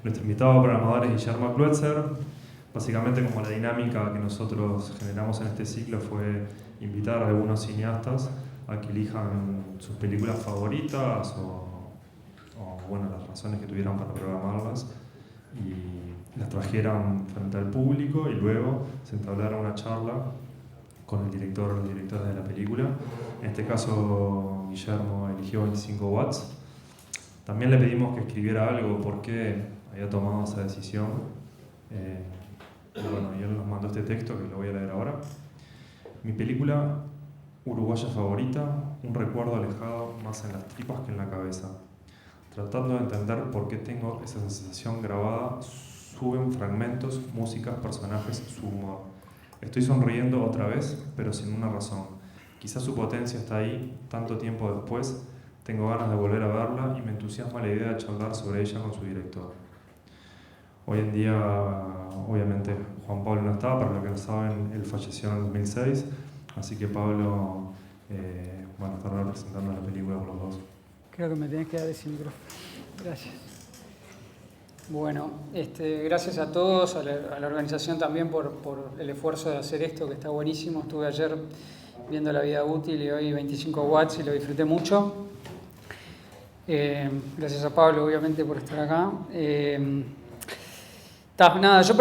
Nuestro invitado programador es Guillermo Kluetzer. Básicamente, como la dinámica que nosotros generamos en este ciclo fue invitar a algunos cineastas a que elijan sus películas favoritas o bueno, las razones que tuvieran para programarlas y las trajeran frente al público y luego se entablara una charla con el director o los directores de la película. En este caso, Guillermo eligió 25 watts. También le pedimos que escribiera algo por qué había tomado esa decisión. Y bueno, y él nos mandó este texto que lo voy a leer ahora. Mi película uruguaya favorita, un recuerdo alejado más en las tripas que en la cabeza. Tratando de entender por qué tengo esa sensación grabada, suben fragmentos, músicas, personajes, su humor. Estoy sonriendo otra vez, pero sin una razón. Quizás su potencia está ahí, tanto tiempo después. Tengo ganas de volver a verla y me entusiasma la idea de charlar sobre ella con su director. Hoy en día, obviamente, Juan Pablo no está, para los que no saben, él falleció en el 2006, así que Pablo estará representando la película por los dos. Creo que me tenés que dar ese micrófono. Gracias. Bueno, gracias a todos, a la organización también por el esfuerzo de hacer esto, que está buenísimo. Estuve ayer viendo La Vida Útil y hoy 25 watts y lo disfruté mucho. Gracias a Pablo, obviamente, por estar acá. Yo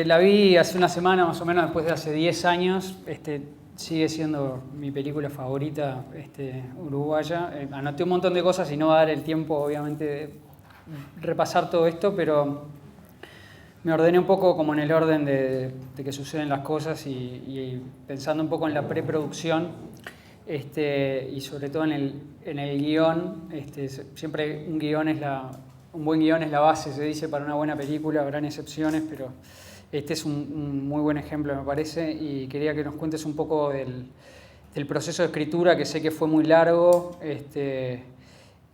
la vi hace una semana, más o menos, después de hace 10 años. Sigue siendo mi película favorita uruguaya. Anoté un montón de cosas y no va a dar el tiempo, obviamente, de repasar todo esto, pero me ordené un poco como en el orden de que suceden las cosas y pensando un poco en la preproducción y sobre todo en el guión. Siempre un buen guión es la base, se dice, para una buena película. Habrán excepciones, pero este es un muy buen ejemplo, me parece, y quería que nos cuentes un poco del proceso de escritura, que sé que fue muy largo,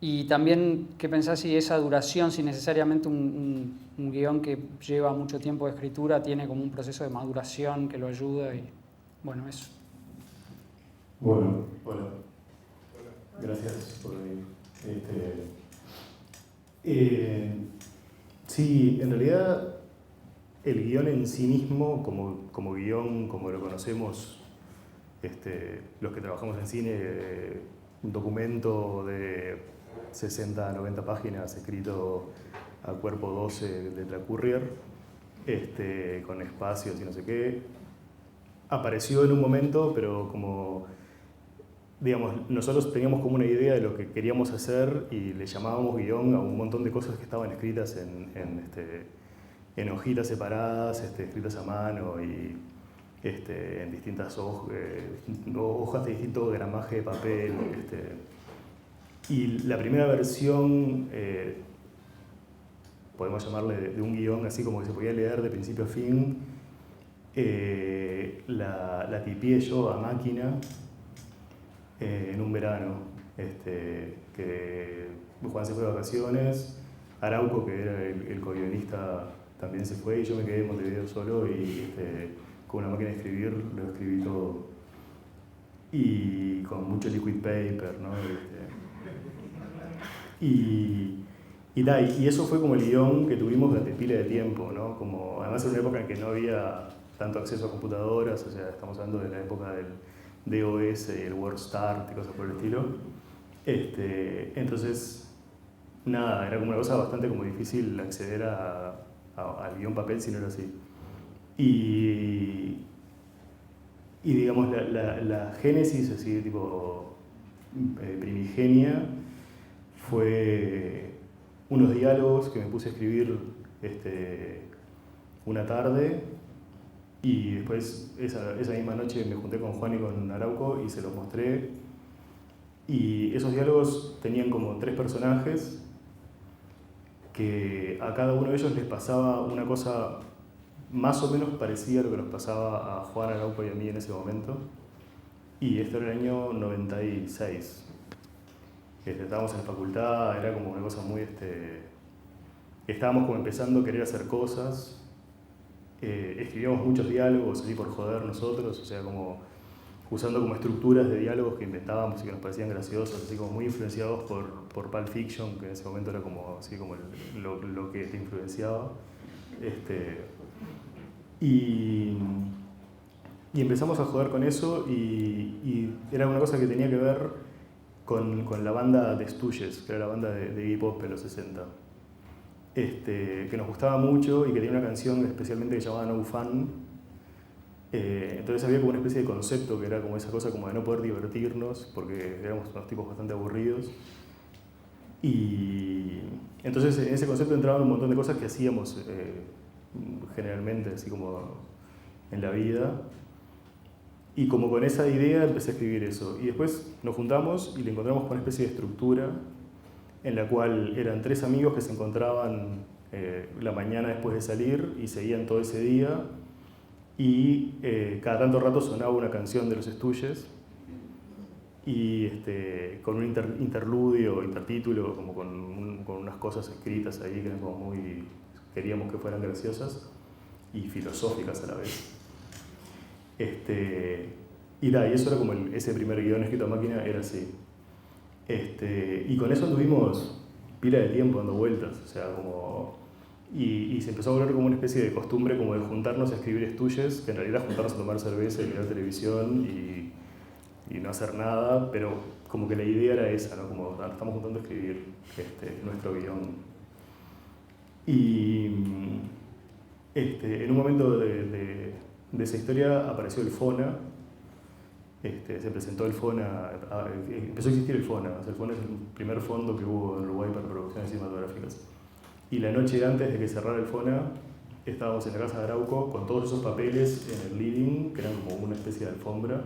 y también qué pensás si esa duración, si necesariamente un guión que lleva mucho tiempo de escritura tiene como un proceso de maduración que lo ayuda, y bueno, eso. Bueno, hola. Gracias por venir. Sí, en realidad el guión en sí mismo, como guión, como lo conocemos los que trabajamos en cine, un documento de 60 a 90 páginas escrito a cuerpo 12 de la Courier, con espacios y no sé qué, apareció en un momento, pero como, digamos, nosotros teníamos como una idea de lo que queríamos hacer y le llamábamos guión a un montón de cosas que estaban escritas en hojitas separadas, escritas a mano y en distintas hojas de distinto gramaje de papel. Y la primera versión, podemos llamarle de un guión así como que se podía leer de principio a fin, la tipié yo a máquina en un verano, que Juan se fue de vacaciones, Arauco, que era el co-guionista, también se fue, y yo me quedé en Montevideo solo y con una máquina de escribir lo escribí todo. Y con mucho liquid paper, ¿no? Y eso fue como el guión que tuvimos durante pila de tiempo, ¿no? Como, además era una época en que no había tanto acceso a computadoras, o sea, estamos hablando de la época del DOS, el WordStart y cosas por el estilo. Entonces, nada, era como una cosa bastante como difícil acceder al guión papel si no era así. Y digamos, la génesis así tipo primigenia fue unos diálogos que me puse a escribir una tarde, y después esa misma noche me junté con Juan y con Arauco y se los mostré, y esos diálogos tenían como 3 personajes que a cada uno de ellos les pasaba una cosa más o menos parecida a lo que nos pasaba a Juan, Arauco y a mí en ese momento. Y esto era el año 96. Estábamos en la facultad, era como una cosa muy... estábamos como empezando a querer hacer cosas. Escribíamos muchos diálogos así por joder nosotros, o sea, como usando como estructuras de diálogos que inventábamos y que nos parecían graciosos, así como muy influenciados por Pulp Fiction, que en ese momento era como, así como lo que te influenciaba. Y empezamos a jugar con eso y era una cosa que tenía que ver con la banda de Stooges, que era la banda de hip hop de los 60. Que nos gustaba mucho y que tenía una canción especialmente que se llamaba No Fun. Entonces había como una especie de concepto que era como esa cosa como de no poder divertirnos porque éramos unos tipos bastante aburridos. Y entonces en ese concepto entraban un montón de cosas que hacíamos generalmente, así como en la vida. Y como con esa idea empecé a escribir eso. Y después nos juntamos y le encontramos con una especie de estructura en la cual eran 3 amigos que se encontraban la mañana después de salir y seguían todo ese día. Y cada tanto rato sonaba una canción de los Stooges y con un interludio, intertítulo, como con unas cosas escritas ahí que eran como muy, queríamos que fueran graciosas y filosóficas a la vez. Y eso era como ese primer guión escrito a máquina, era así. Y con eso tuvimos pila de tiempo dando vueltas, o sea, como... Y se empezó a volver como una especie de costumbre como de juntarnos a escribir Stooges, que en realidad juntarnos a tomar cerveza y mirar televisión y no hacer nada, pero como que la idea era esa, ¿no? Como estamos juntando a escribir nuestro guión. Y en un momento de esa historia apareció el FONA, se presentó el FONA, empezó a existir el FONA. O sea, el FONA es el primer fondo que hubo en Uruguay para producciones cinematográficas. Y la noche antes de que cerrara el FONA, estábamos en la casa de Arauco con todos esos papeles en el living, que eran como una especie de alfombra,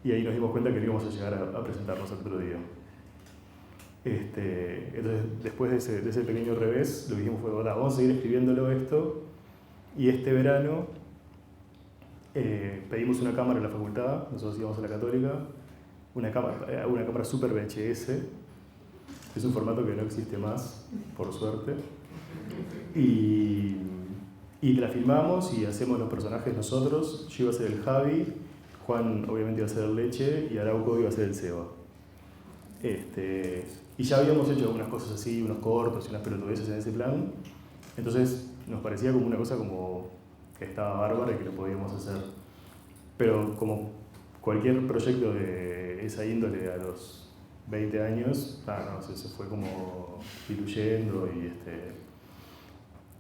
y ahí nos dimos cuenta que no íbamos a llegar a presentarnos al otro día. Entonces, después de ese pequeño revés, lo que dijimos fue, vamos a seguir escribiéndolo esto, y este verano pedimos una cámara en la facultad, nosotros íbamos a la Católica, una cámara Super VHS. Es un formato que no existe más, por suerte. Y la filmamos y hacemos los personajes nosotros. Yo iba a ser el Javi, Juan obviamente iba a ser el Leche y Arauco iba a ser el Seba. Y ya habíamos hecho algunas cosas así, unos cortos y unas pelotudeces en ese plan. Entonces nos parecía como una cosa como que estaba bárbara y que lo podíamos hacer. Pero como cualquier proyecto de esa índole a los 20 años, se fue como diluyendo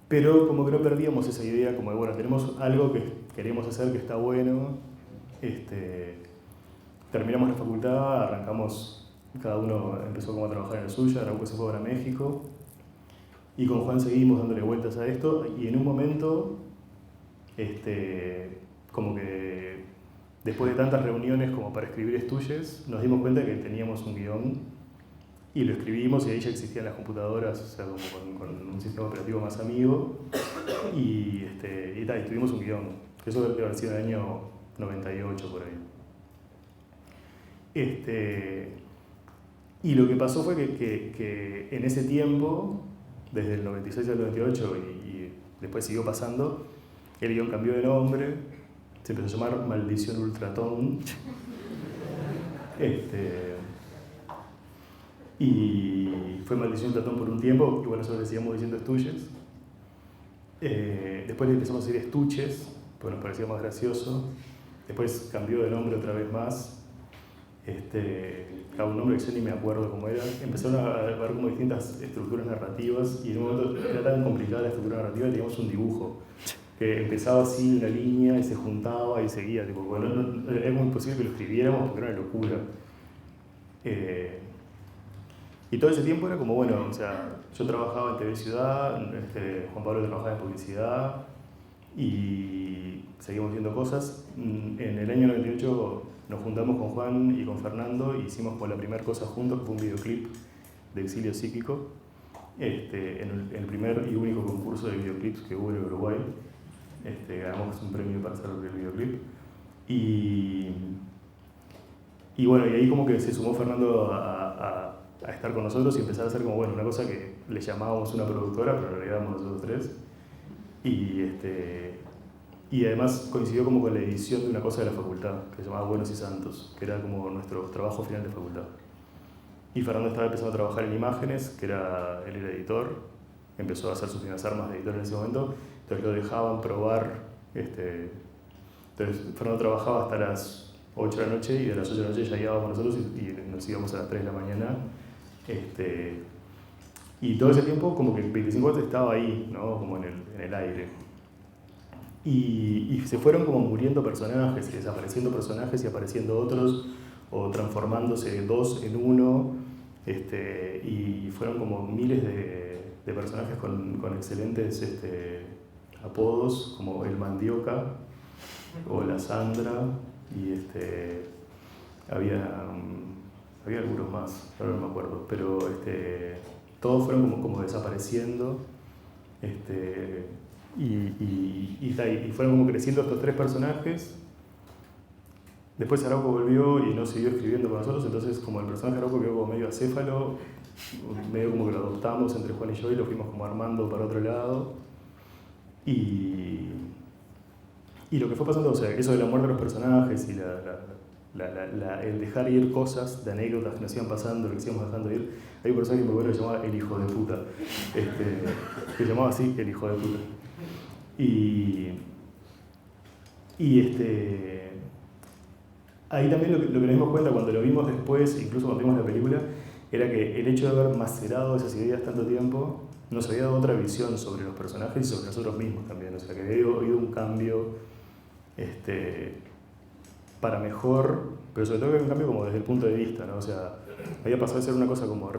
pero como que no perdíamos esa idea como de, bueno, tenemos algo que queremos hacer que está bueno, terminamos la facultad, arrancamos, cada uno empezó como a trabajar en el suyo, Arauco se fue para México, y con Juan seguimos dándole vueltas a esto, y en un momento, como que después de tantas reuniones como para escribir Stooges, nos dimos cuenta que teníamos un guión y lo escribimos y ahí ya existían las computadoras, o sea, como con un sistema operativo más amigo y tuvimos un guión, que eso debe haber sido en el año 98 por ahí. Y lo que pasó fue que en ese tiempo, desde el 96 al 98 y después siguió pasando, el guión cambió de nombre, se empezó a llamar Maldición Ultratón. Y fue Maldición Ultratón por un tiempo, y bueno, nosotros le seguíamos diciendo Stooges. Después le empezamos a decir Estuches, porque nos parecía más gracioso. Después cambió de nombre otra vez más. Un nombre que yo ni me acuerdo cómo era. Empezaron a ver como distintas estructuras narrativas, y en un momento era tan complicada la estructura narrativa que teníamos un dibujo que empezaba así una línea y se juntaba y seguía, tipo, bueno, era muy imposible que lo escribiéramos porque era una locura. Y todo ese tiempo era como, bueno, o sea, yo trabajaba en TV Ciudad, Juan Pablo trabajaba en publicidad y seguimos haciendo cosas. En el año 98 nos juntamos con Juan y con Fernando y hicimos por la primera cosa juntos, que fue un videoclip de Exilio Psíquico, en el primer y único concurso de videoclips que hubo en Uruguay. Ganamos un premio para hacer el videoclip y bueno, y ahí como que se sumó Fernando a estar con nosotros y empezar a hacer como, bueno, una cosa que le llamábamos una productora, pero en realidad éramos nosotros tres, y Y además coincidió como con la edición de una cosa de la facultad, que se llamaba Buenos y Santos, que era como nuestro trabajo final de facultad. Y Fernando estaba empezando a trabajar en imágenes, él era editor, empezó a hacer sus primeras armas de editor en ese momento, entonces lo dejaban probar. Entonces Fernando trabajaba hasta las 8 de la noche y de las 8 de la noche ya íbamos nosotros y nos íbamos a las 3 de la mañana. Y todo ese tiempo como que 25 horas estaba ahí, ¿no? Como en el aire. Y se fueron como muriendo personajes, y desapareciendo personajes y apareciendo otros, o transformándose dos en uno, y fueron como miles de personajes con excelentes apodos, como el Mandioca o la Sandra, y había algunos más, ahora no me acuerdo, pero todos fueron como desapareciendo. Y fueron como creciendo estos tres personajes. Después Araujo volvió y no siguió escribiendo con nosotros, entonces como el personaje Araujo quedó como medio acéfalo, medio como que lo adoptamos entre Juan y yo y lo fuimos como armando para otro lado. Y lo que fue pasando, o sea, eso de la muerte de los personajes y el dejar ir cosas de anécdotas que nos iban pasando, lo que íbamos dejando ir. Hay un personaje muy bueno que se llamaba El Hijo de Puta, que se llamaba así, El Hijo de Puta. Ahí también lo que nos dimos cuenta cuando lo vimos después, incluso cuando vimos la película, era que el hecho de haber macerado esas ideas tanto tiempo nos había dado otra visión sobre los personajes y sobre nosotros mismos también. O sea, que había habido un cambio para mejor, pero sobre todo que había un cambio como desde el punto de vista, ¿no? O sea, había pasado de ser una cosa como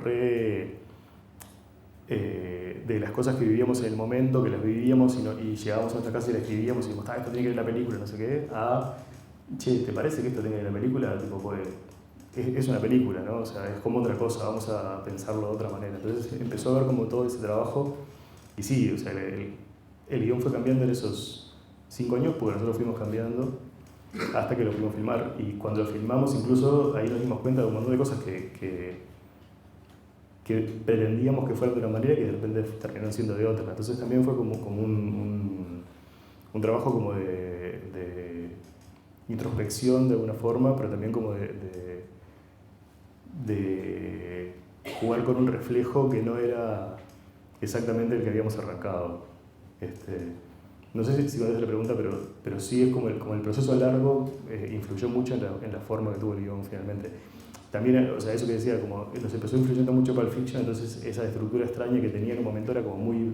de las cosas que vivíamos en el momento, que las vivíamos y llegábamos a nuestra casa y las escribíamos y dijimos, esto tiene que ir en la película, no sé qué, a, che, ¿te parece que esto tiene que ir en la película? Tipo, pues, es una película, ¿no? O sea, es como otra cosa, vamos a pensarlo de otra manera. Entonces empezó a ver como todo ese trabajo y sí, o sea, el guión fue cambiando en esos 5 años porque nosotros fuimos cambiando hasta que lo pudimos filmar. Y cuando lo filmamos, incluso ahí nos dimos cuenta de un montón de cosas que pretendíamos que fueran de una manera y que de repente terminaron siendo de otra. Entonces también fue como un trabajo como de introspección de alguna forma, pero también como de jugar con un reflejo que no era exactamente el que habíamos arrancado. No sé si conoces la pregunta, pero sí es como el proceso largo influyó mucho en la forma que tuvo el guión finalmente. También, o sea, eso que decía, como nos empezó influyendo mucho Pulp Fiction, entonces esa estructura extraña que tenía en un momento era como muy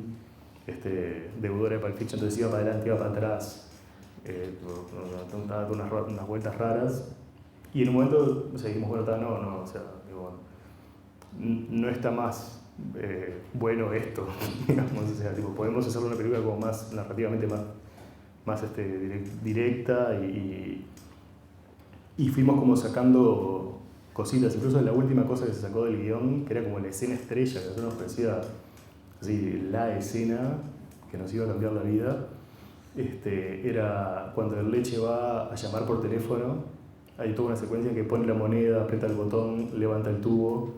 deudora de Pulp Fiction, entonces iba para adelante, iba para atrás, daba unas vueltas raras, y en un momento, o sea, dijimos, bueno, no, o sea, digo, no está más bueno esto, digamos, o sea, tipo, podemos hacer una película como más narrativamente más directa y fuimos como sacando cositas, incluso la última cosa que se sacó del guión, que era como la escena estrella, que a nosotros nos parecía así, la escena que nos iba a cambiar la vida, era cuando el Leche va a llamar por teléfono, hay toda una secuencia en que pone la moneda, aprieta el botón, levanta el tubo,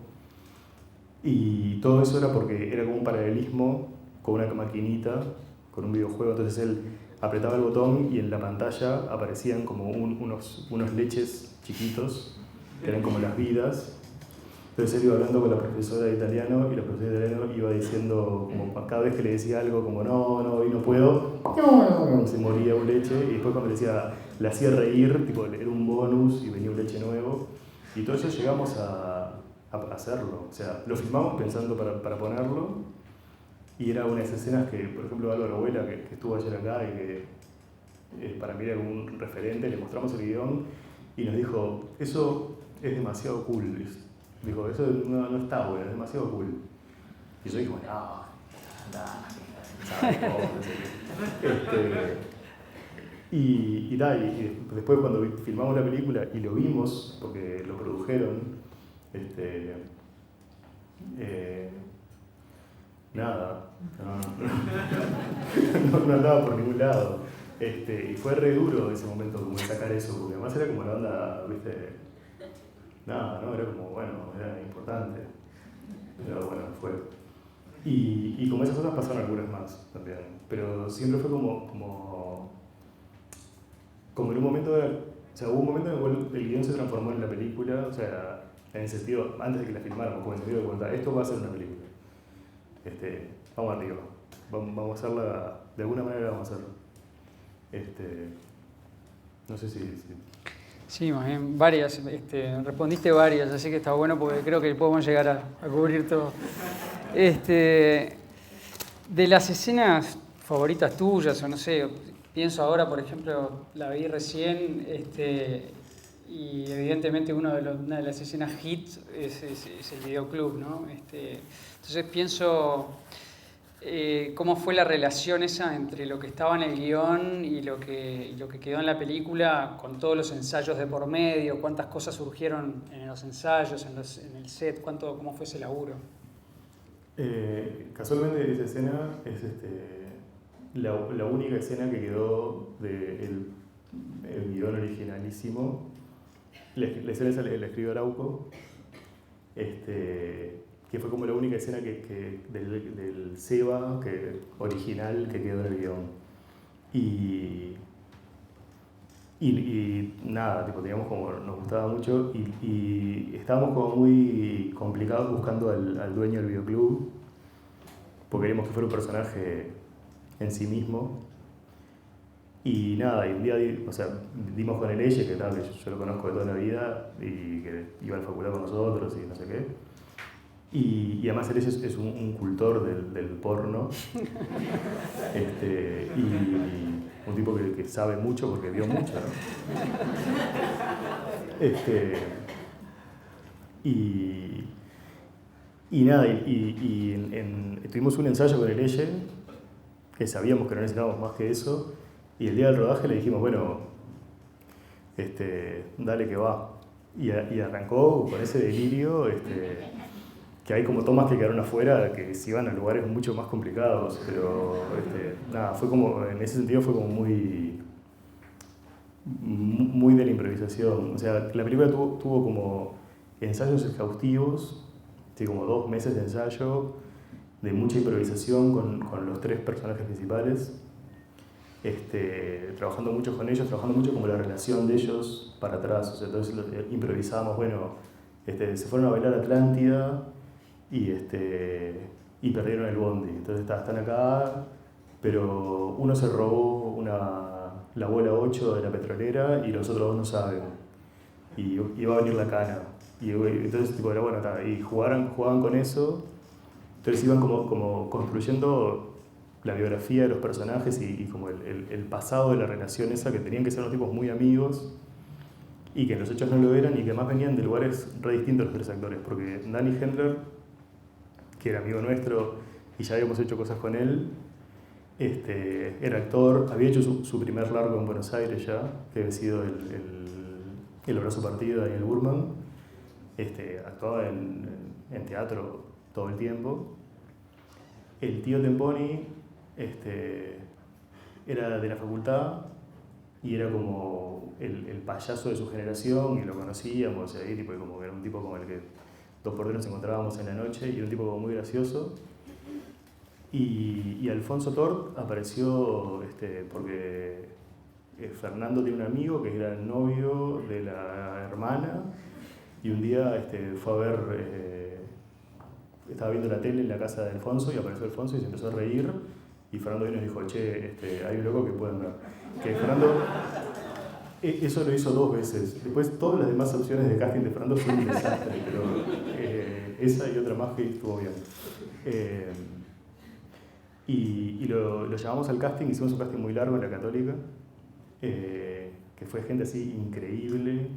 y todo eso era porque era como un paralelismo con una maquinita, con un videojuego, entonces él apretaba el botón y en la pantalla aparecían como unos leches chiquitos, que eran como las vidas. Entonces él iba hablando con la profesora de italiano y la profesora de italiano iba diciendo, como cada vez que le decía algo, como no, hoy no puedo, se moría un leche, y después cuando le hacía reír, tipo, era un bonus y venía un leche nuevo, y todo eso llegamos a hacerlo. O sea, lo filmamos pensando para ponerlo, y era unas escenas que, por ejemplo, Álvaro Abuela, que estuvo ayer acá y que para mí era un referente, le mostramos el guión y nos dijo, eso es demasiado cool. Dijo, eso no está bueno, es demasiado cool. Y yo dije, no, ¿sabes cómo? Y después cuando filmamos la película y lo vimos, porque lo produjeron, nada, no andaba por ningún lado. Y fue re duro ese momento como sacar eso, porque además era como la onda, ¿viste? Nada, ¿no? Era como, bueno, era importante. Pero bueno, fue. Y como esas cosas pasaron algunas más también. Pero siempre fue como como en un momento, o sea, hubo un momento en el cual el guión se transformó en la película, o sea, en el sentido, antes de que la filmáramos, como en el sentido de contar, esto va a ser una película. Vamos arriba, vamos a hacerla, de alguna manera la vamos a hacer. No sé si... Sí, más bien, varias, respondiste varias, así que está bueno porque creo que podemos llegar a cubrir todo. De las escenas favoritas tuyas, o no sé, pienso ahora, por ejemplo, la vi recién, y evidentemente una de las escenas hits es el videoclub, ¿no? Entonces pienso cómo fue la relación esa entre lo que estaba en el guión y lo que quedó en la película, con todos los ensayos de por medio, cuántas cosas surgieron en los ensayos, en el set, cómo fue ese laburo. Casualmente esa escena es la única escena que quedó del guión originalísimo. La escena esa la escribió Arauco, que fue como la única escena del Seba original que quedó en el guión. Y nada, tipo, teníamos como, nos gustaba mucho y estábamos como muy complicados buscando al dueño del videoclub, porque queríamos que fuera un personaje en sí mismo. Y nada, y un día dimos con el Eche, que yo lo conozco de toda la vida y que iba a la facultad con nosotros y no sé qué. Y además el Eche es un cultor del porno. Y un tipo que sabe mucho porque vio mucho, ¿no? Y nada, tuvimos un ensayo con el Eche, que sabíamos que no necesitábamos más que eso. Y el día del rodaje le dijimos, bueno, dale que va. Y arrancó con ese delirio, que hay como tomas que quedaron afuera, que se iban a lugares mucho más complicados, pero nada, fue como, en ese sentido fue como muy de la improvisación. O sea, la película tuvo como ensayos exhaustivos, sí, como 2 meses de ensayo, de mucha improvisación con los 3 personajes principales. Trabajando mucho con ellos, trabajando mucho como la relación de ellos para atrás. O sea, entonces improvisábamos, bueno, se fueron a bailar a Atlántida y perdieron el bondi. Entonces están acá, pero uno se robó la bola 8 de la petrolera y los otros 2 no saben. Y va a venir la cana. Y entonces, tipo, era bueno, y jugaban con eso. Entonces iban como construyendo la biografía de los personajes y como el pasado de la relación esa, que tenían que ser unos tipos muy amigos y que en los hechos no lo eran y que además venían de lugares re distintos los 3 actores, porque Danny Hendler, que era amigo nuestro y ya habíamos hecho cosas con él, era actor, había hecho su primer largo en Buenos Aires ya, que había sido el Abrazo Partido de Daniel Burman, actuaba en teatro todo el tiempo. El tío Temponi era de la facultad y era como el payaso de su generación y lo conocíamos ahí, tipo, como era un tipo con el que 2 por 3 nos encontrábamos en la noche y era un tipo como muy gracioso. Y Alfonso Tort apareció porque Fernando tiene un amigo que era el novio de la hermana y un día fue a ver, estaba viendo la tele en la casa de Alfonso y apareció Alfonso y se empezó a reír y Fernando vino y nos dijo, che, hay un loco que pueden ver. Que Fernando, eso lo hizo 2 veces. Después todas las demás opciones de casting de Fernando fueron un desastre, pero esa y otra más que estuvo bien. Y lo llamamos al casting, hicimos un casting muy largo en la Católica, que fue gente así increíble,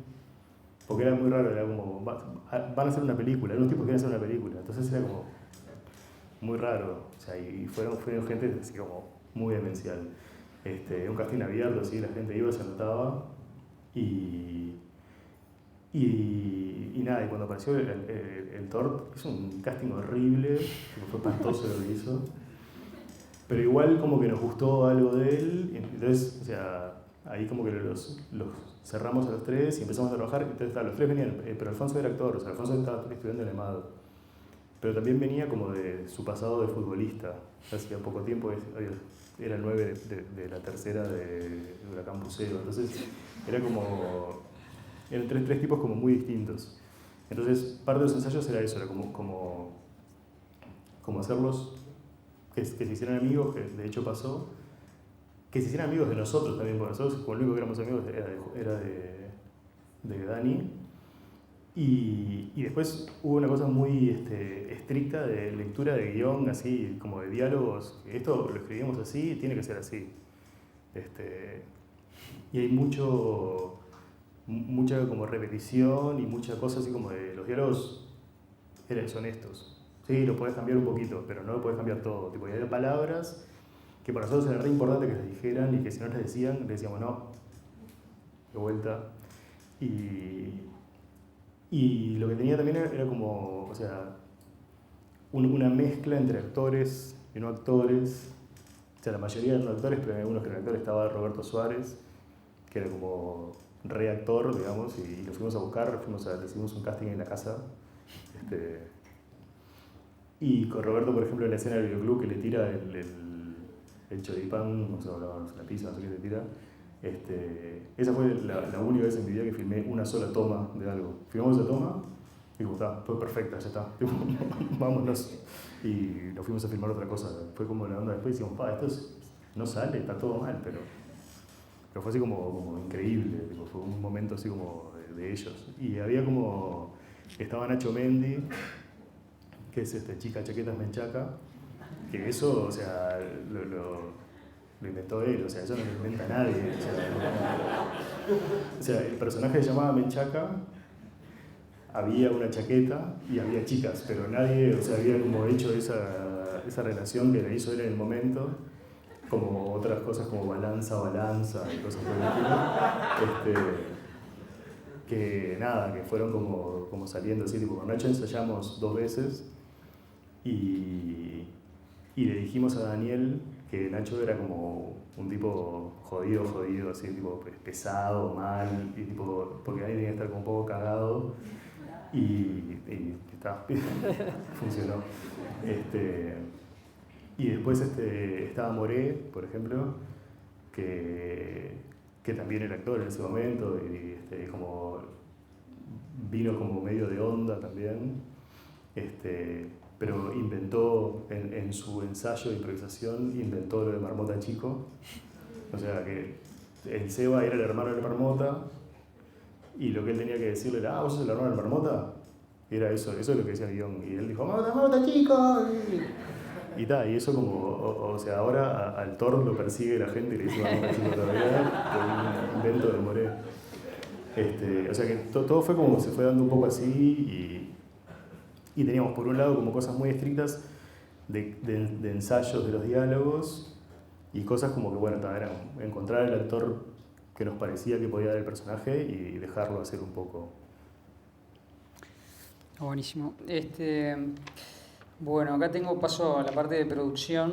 porque era muy raro, era como, van a hacer una película, unos tipos quieren hacer una película, entonces era como muy raro, o sea, y fueron gente así como muy demencial. Un casting abierto, así, la gente iba, se anotaba, y nada, y cuando apareció el Tort, hizo un casting horrible, fue espantoso lo que hizo. Pero igual como que nos gustó algo de él, entonces, o sea, ahí como que los cerramos a los 3 y empezamos a trabajar, entonces los 3 venían, pero Alfonso era actor, o sea, Alfonso estaba estudiando en el EMAD. pero también venía como de su pasado de futbolista. Hacía poco tiempo era el 9 de la tercera de Huracán Buceo, entonces eran tres tipos como muy distintos. Entonces parte de los ensayos era eso, era como hacerlos que se hicieran amigos, que de hecho pasó, que se hicieran amigos de nosotros también, porque nosotros como lo único que éramos amigos era de Dani. Y después hubo una cosa muy estricta de lectura de guión, así como de diálogos. Esto lo escribimos así, tiene que ser así. Y hay mucha como repetición y mucha cosa así como de los diálogos son estos. Sí, lo podés cambiar un poquito, pero no lo podés cambiar todo. Tipo, hay palabras que para nosotros era re importante que las dijeran y que si no las decían, le decíamos no, de vuelta. Y lo que tenía también era como, o sea, una mezcla entre actores y no actores. O sea, la mayoría eran actores, pero en algunos que eran actores estaba Roberto Suárez, que era como reactor, digamos, y lo fuimos a buscar, le hicimos un casting en la casa. Y con Roberto, por ejemplo, en la escena del videoclub que le tira el choripán, o sea, la pizza, no sé qué le tira. Esa fue la única vez en mi vida que filmé una sola toma de algo. Filmamos esa toma y digo, está, fue perfecta, ya está. Vámonos. Y nos fuimos a filmar otra cosa. Fue como la onda después y decimos, no sale, está todo mal, pero fue así como increíble. Tipo, fue un momento así como de ellos. Y había estaba Nacho Mendi, que es Chica Chaquetas Menchaca, que eso, o sea, lo inventó él, o sea, eso no lo inventa nadie. O sea, el personaje se llamaba Menchaca, había una chaqueta y había chicas, pero nadie, o sea, había como hecho esa relación que le hizo él en el momento, como otras cosas como balanza y cosas por el estilo. Que nada, que fueron como saliendo así, tipo, con Nacho ensayamos 2 veces y le dijimos a Daniel que Nacho era como un tipo jodido, así, tipo pesado, mal, y tipo, porque Dani tenía que estar como un poco cagado y está, funcionó. Y después estaba Moré, por ejemplo, que también era actor en ese momento y como vino como medio de onda también, pero inventó en su ensayo de improvisación, inventó lo de Marmota Chico. O sea que el Seba era el hermano del Marmota y lo que él tenía que decirle era, ¿vos sos el hermano del Marmota? Y era eso es lo que decía el guión. Y él dijo, Marmota Chico. Y eso como, o sea, ahora al Thor lo persigue la gente y le dice Marmota Chico todavía, por un invento de Moré. O sea que todo fue como se fue dando un poco así y teníamos por un lado como cosas muy estrictas de ensayos de los diálogos y cosas como que, bueno, era encontrar el actor que nos parecía que podía dar el personaje y dejarlo hacer un poco. Buenísimo. Bueno, acá paso a la parte de producción.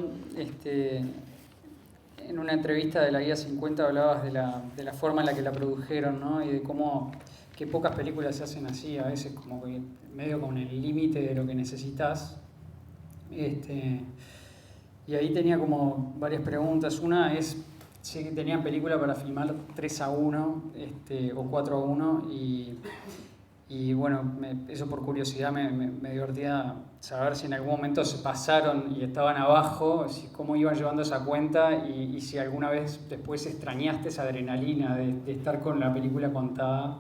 En una entrevista de la Guía 50 hablabas de la forma en la que la produjeron, ¿no? Y de cómo que pocas películas se hacen así, a veces como que medio con el límite de lo que necesitas. Y ahí tenía como varias preguntas. Una es, sé que tenían película para filmar 3-1 o 4-1 y bueno, eso por curiosidad me divertía saber si en algún momento se pasaron y estaban abajo, cómo iban llevando esa cuenta y si alguna vez después extrañaste esa adrenalina de estar con la película contada.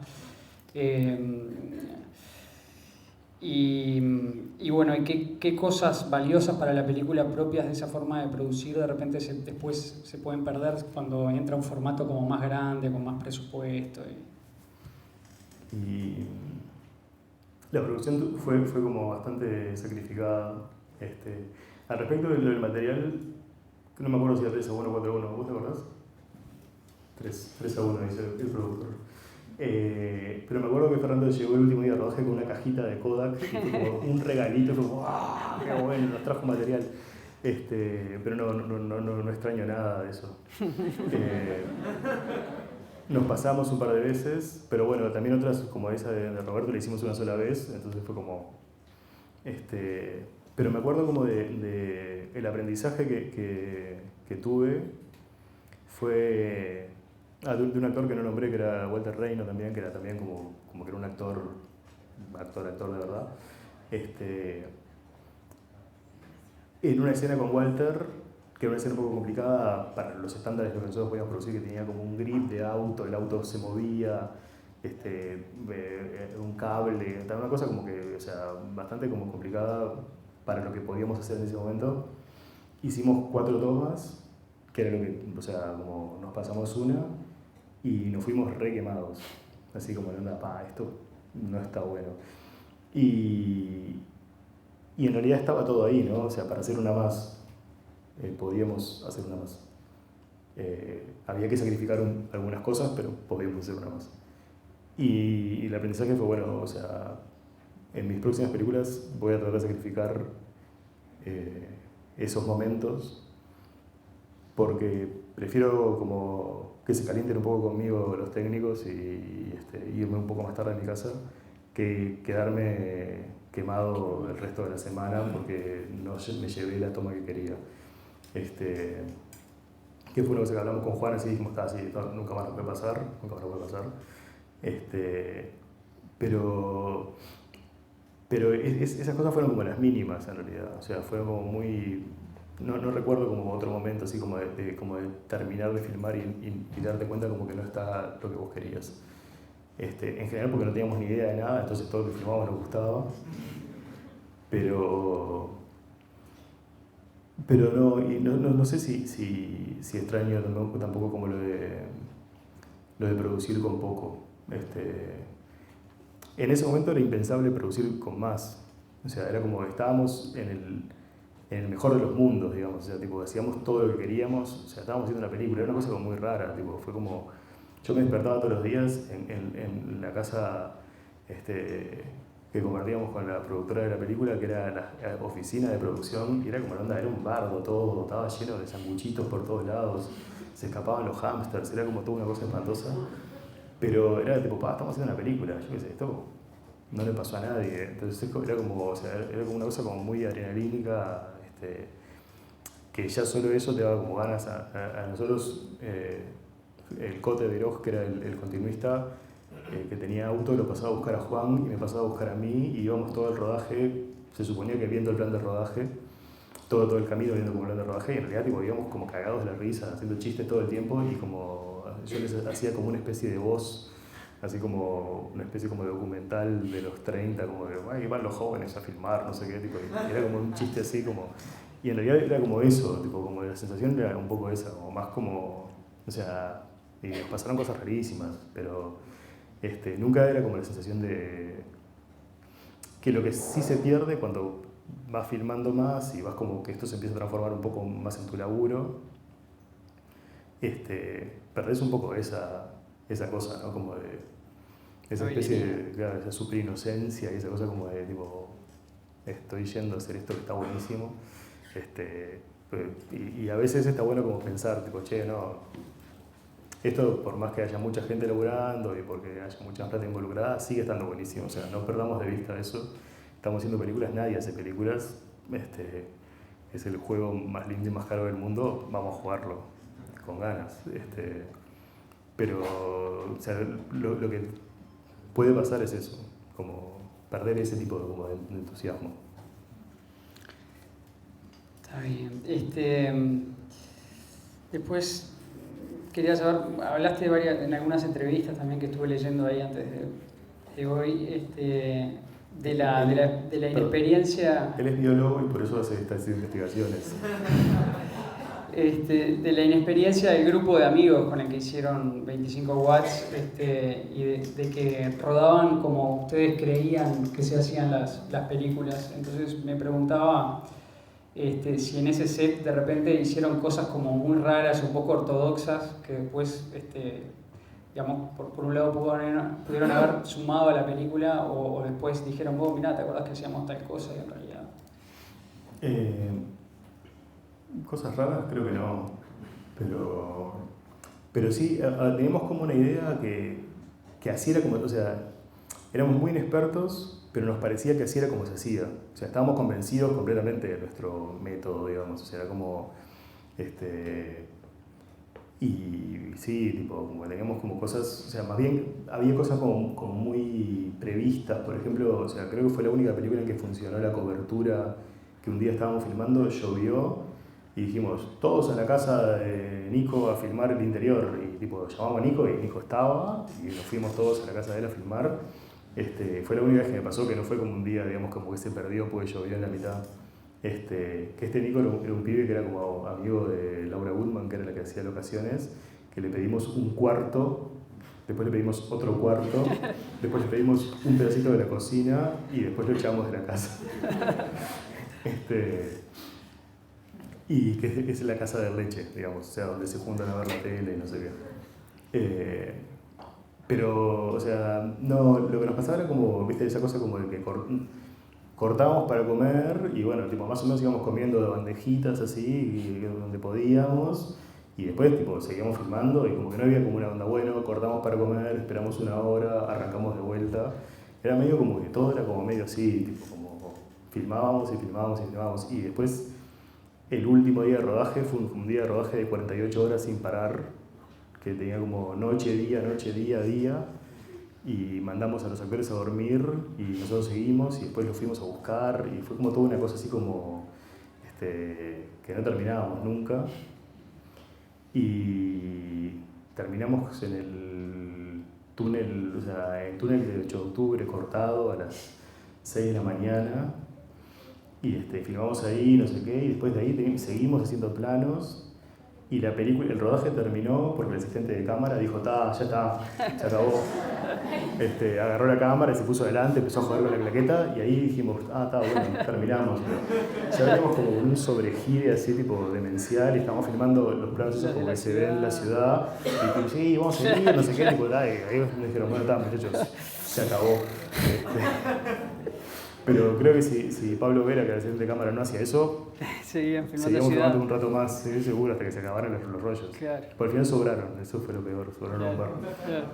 Y bueno, ¿qué cosas valiosas para la película propias de esa forma de producir de repente después se pueden perder cuando entra un formato como más grande, con más presupuesto? Y la producción fue como bastante sacrificada. Al respecto del material, no me acuerdo si era 3-1 o 4-1, ¿vos te acordás? 3-1 dice el productor. Pero me acuerdo que Fernando llegó el último día de rodaje con una cajita de Kodak, y fue como un regalito, fue como ¡ah! ¡Qué bueno! Nos trajo material. Pero no extraño nada de eso. Nos pasamos un par de veces, pero bueno, también otras como esa de Roberto la hicimos una sola vez, entonces fue como Pero me acuerdo como de el aprendizaje que tuve fue de un actor que no nombré, que era Walter Reino también, que era también como que era un actor de verdad. En una escena con Walter, que era una escena un poco complicada para los estándares de lo que nosotros podíamos producir, que tenía como un grip de auto, el auto se movía, un cable, una cosa como que, o sea, bastante como complicada para lo que podíamos hacer en ese momento. Hicimos 4 tomas, que era lo que, o sea, como nos pasamos una y nos fuimos re quemados, así como en onda, esto no está bueno. Y en realidad estaba todo ahí, ¿no? O sea, para hacer una más, podíamos hacer una más. Había que sacrificar algunas cosas, pero podíamos hacer una más. Y el aprendizaje fue, bueno, o sea, en mis próximas películas voy a tratar de sacrificar esos momentos, porque prefiero como que se calienten un poco conmigo los técnicos y irme un poco más tarde a mi casa, que quedarme quemado el resto de la semana porque no me llevé la toma que quería. Que fue una cosa que hablamos con Juan, así dijimos, así, nunca más nos puede pasar, pero esas cosas fueron como las mínimas en realidad, o sea, fue como muy... No recuerdo como otro momento así como de terminar de filmar y darte cuenta como que no está lo que vos querías. En general porque no teníamos ni idea de nada, entonces todo lo que filmábamos nos gustaba, pero no sé si extraño tampoco como lo de producir con poco. En ese momento era impensable producir con más, o sea, era como estábamos en el mejor de los mundos, digamos, o sea, tipo, hacíamos todo lo que queríamos, o sea, estábamos haciendo una película, era una cosa como muy rara, tipo, fue como, yo me despertaba todos los días en la casa que compartíamos con la productora de la película, que era la oficina de producción, y era como la onda, era un bardo todo, estaba lleno de sanguchitos por todos lados, se escapaban los hámsters, era como toda una cosa espantosa, pero era tipo, estamos haciendo una película, yo qué sé, esto no le pasó a nadie, entonces era como, o sea, era como una cosa como muy adrenalínica, que ya solo eso te daba como ganas a nosotros. El Cote de Veroz, que era el continuista, que tenía auto, lo pasaba a buscar a Juan y me pasaba a buscar a mí, y íbamos todo el rodaje, se suponía que viendo el plan de rodaje, todo el camino viendo como el plan de rodaje, y en realidad tipo, íbamos como cagados de la risa, haciendo chistes todo el tiempo, y como yo les hacía como una especie de voz, así como una especie como de documental de los 30, como de, ahí van los jóvenes a filmar, no sé qué, tipo, y era como un chiste así como, y en realidad era como eso, tipo, como la sensación era un poco esa, como más como, o sea, y pasaron cosas rarísimas, pero nunca era como la sensación de que lo que sí se pierde cuando vas filmando más y vas como que esto se empieza a transformar un poco más en tu laburo, perdés un poco esa cosa, ¿no? Como de esa especie de esa super inocencia y esa cosa como de tipo, estoy yendo a hacer esto que está buenísimo, y a veces está bueno como pensar, tipo, che, no, esto por más que haya mucha gente laburando y porque haya mucha plata involucrada, sigue estando buenísimo, o sea, no perdamos de vista eso, estamos haciendo películas, nadie hace películas, es el juego más lindo y más caro del mundo, vamos a jugarlo con ganas, pero o sea, lo que puede pasar es eso, como perder ese tipo de entusiasmo. Está bien. Después quería saber, hablaste en algunas entrevistas también que estuve leyendo ahí antes de hoy, de la inexperiencia. Él es biólogo y por eso hace estas investigaciones. De la inexperiencia del grupo de amigos con el que hicieron 25 watts, y de que rodaban como ustedes creían que se hacían las películas. Entonces me preguntaba si en ese set de repente hicieron cosas como muy raras, un poco ortodoxas, que después, digamos, por un lado pudieron haber sumado a la película, o después dijeron, vos, mirá, ¿te acordás que hacíamos tal cosa? Y en realidad... Cosas raras creo que no, pero sí, teníamos como una idea que así era como, o sea, éramos muy inexpertos, pero nos parecía que así era como se hacía. O sea, estábamos convencidos completamente de nuestro método, digamos. O sea, era como... y sí, tipo, como teníamos como cosas, o sea, más bien había cosas como muy previstas. Por ejemplo, o sea, creo que fue la única película en que funcionó la cobertura, que un día estábamos filmando, llovió, y dijimos, todos a la casa de Nico a filmar el interior. Y tipo, llamamos a Nico y Nico estaba, y nos fuimos todos a la casa de él a filmar. Fue la única vez que me pasó, que no fue como un día, digamos, como que se perdió porque llovió en la mitad. Que Nico era un pibe que era como amigo de Laura Goodman, que era la que hacía locaciones, que le pedimos un cuarto, después le pedimos otro cuarto, después le pedimos un pedacito de la cocina y después lo echamos de la casa. Y que es la casa de leche, digamos, o sea, donde se juntan a ver la tele y no sé qué. Pero, o sea, no, lo que nos pasaba era como, viste, esa cosa como de que cortábamos para comer y bueno, tipo, más o menos íbamos comiendo de bandejitas así, y donde podíamos, y después tipo, seguíamos filmando y como que no había como una onda, bueno, cortamos para comer, esperamos una hora, arrancamos de vuelta. Era medio como que todo era como medio así, tipo, como filmábamos y filmábamos y filmábamos. Y después, el último día de rodaje fue un día de rodaje de 48 horas sin parar, que tenía como noche, día, día, y mandamos a los actores a dormir y nosotros seguimos y después los fuimos a buscar y fue como toda una cosa así como que no terminábamos nunca. Y terminamos en el túnel, o sea, el túnel del 8 de octubre cortado a las 6 de la mañana y filmamos ahí, no sé qué, y después de ahí seguimos haciendo planos. Y la película, el rodaje terminó porque el asistente de cámara dijo, ya está, se acabó. Agarró la cámara y se puso adelante, empezó a jugar con la claqueta y ahí dijimos, está, bueno, terminamos. Ya veníamos como un sobregire así tipo demencial y estábamos filmando los planos esos como que se ven en la ciudad. Y tipo, sí, vamos a seguir, no sé qué, tipo, y ahí me dijeron, bueno, muchachos, se acabó. Pero creo que si Pablo Vera, que era el asistente de cámara, no hacía eso, seguíamos filmando un rato más, seguro, hasta que se acabaran los rollos. Claro. Por al final sobraron, eso fue lo peor, sobraron un par. Claro.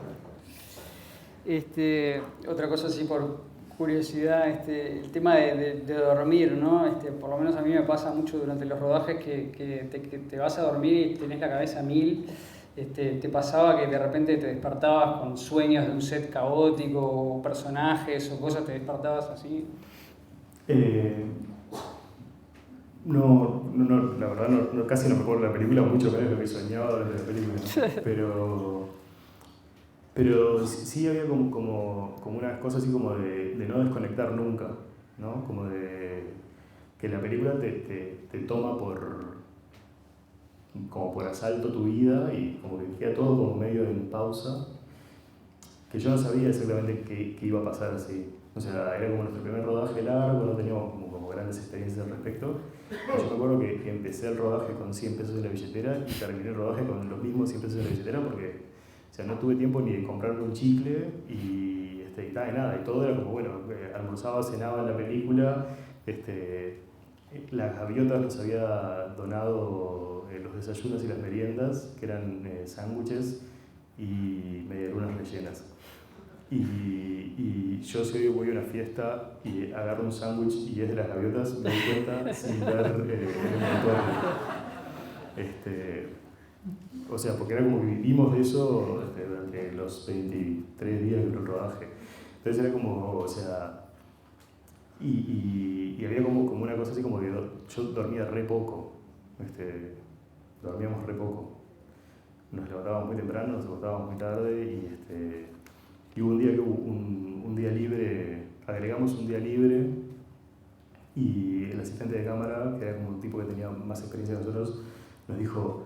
Otra cosa así por curiosidad, el tema de dormir, ¿no? Por lo menos a mí me pasa mucho durante los rodajes que te vas a dormir y tenés la cabeza a mil. ¿Te pasaba que de repente te despertabas con sueños de un set caótico, o personajes o cosas, te despertabas así? No, la verdad casi no me acuerdo de la película, mucho menos lo que soñaba durante la película. Pero sí había como unas cosas así como de no desconectar nunca, ¿no? Como de que la película te toma como por asalto tu vida y como que queda todo como medio en pausa, que yo no sabía exactamente qué iba a pasar así. O sea, era como nuestro primer rodaje largo, no teníamos como grandes experiencias al respecto. Yo me acuerdo que empecé el rodaje con 100 pesos en la billetera y terminé el rodaje con los mismos 100 pesos en la billetera porque, o sea, no tuve tiempo ni de comprarme un chicle y nada, y todo era como, bueno, almorzaba, cenaba en la película, las gaviotas nos había donado los desayunos y las meriendas, que eran sándwiches y medialunas rellenas. Y yo si hoy voy a una fiesta y agarro un sándwich y es de las gaviotas, me doy cuenta sin ver el envoltorio. O sea, porque era como que vivimos de eso durante los 23 días del rodaje. Entonces era como, o sea, y había como una cosa así como que yo dormía re poco, dormíamos re poco. Nos levantábamos muy temprano, nos acostábamos muy tarde y hubo un día que hubo un día libre, agregamos un día libre y el asistente de cámara, que era como un tipo que tenía más experiencia que nosotros, nos dijo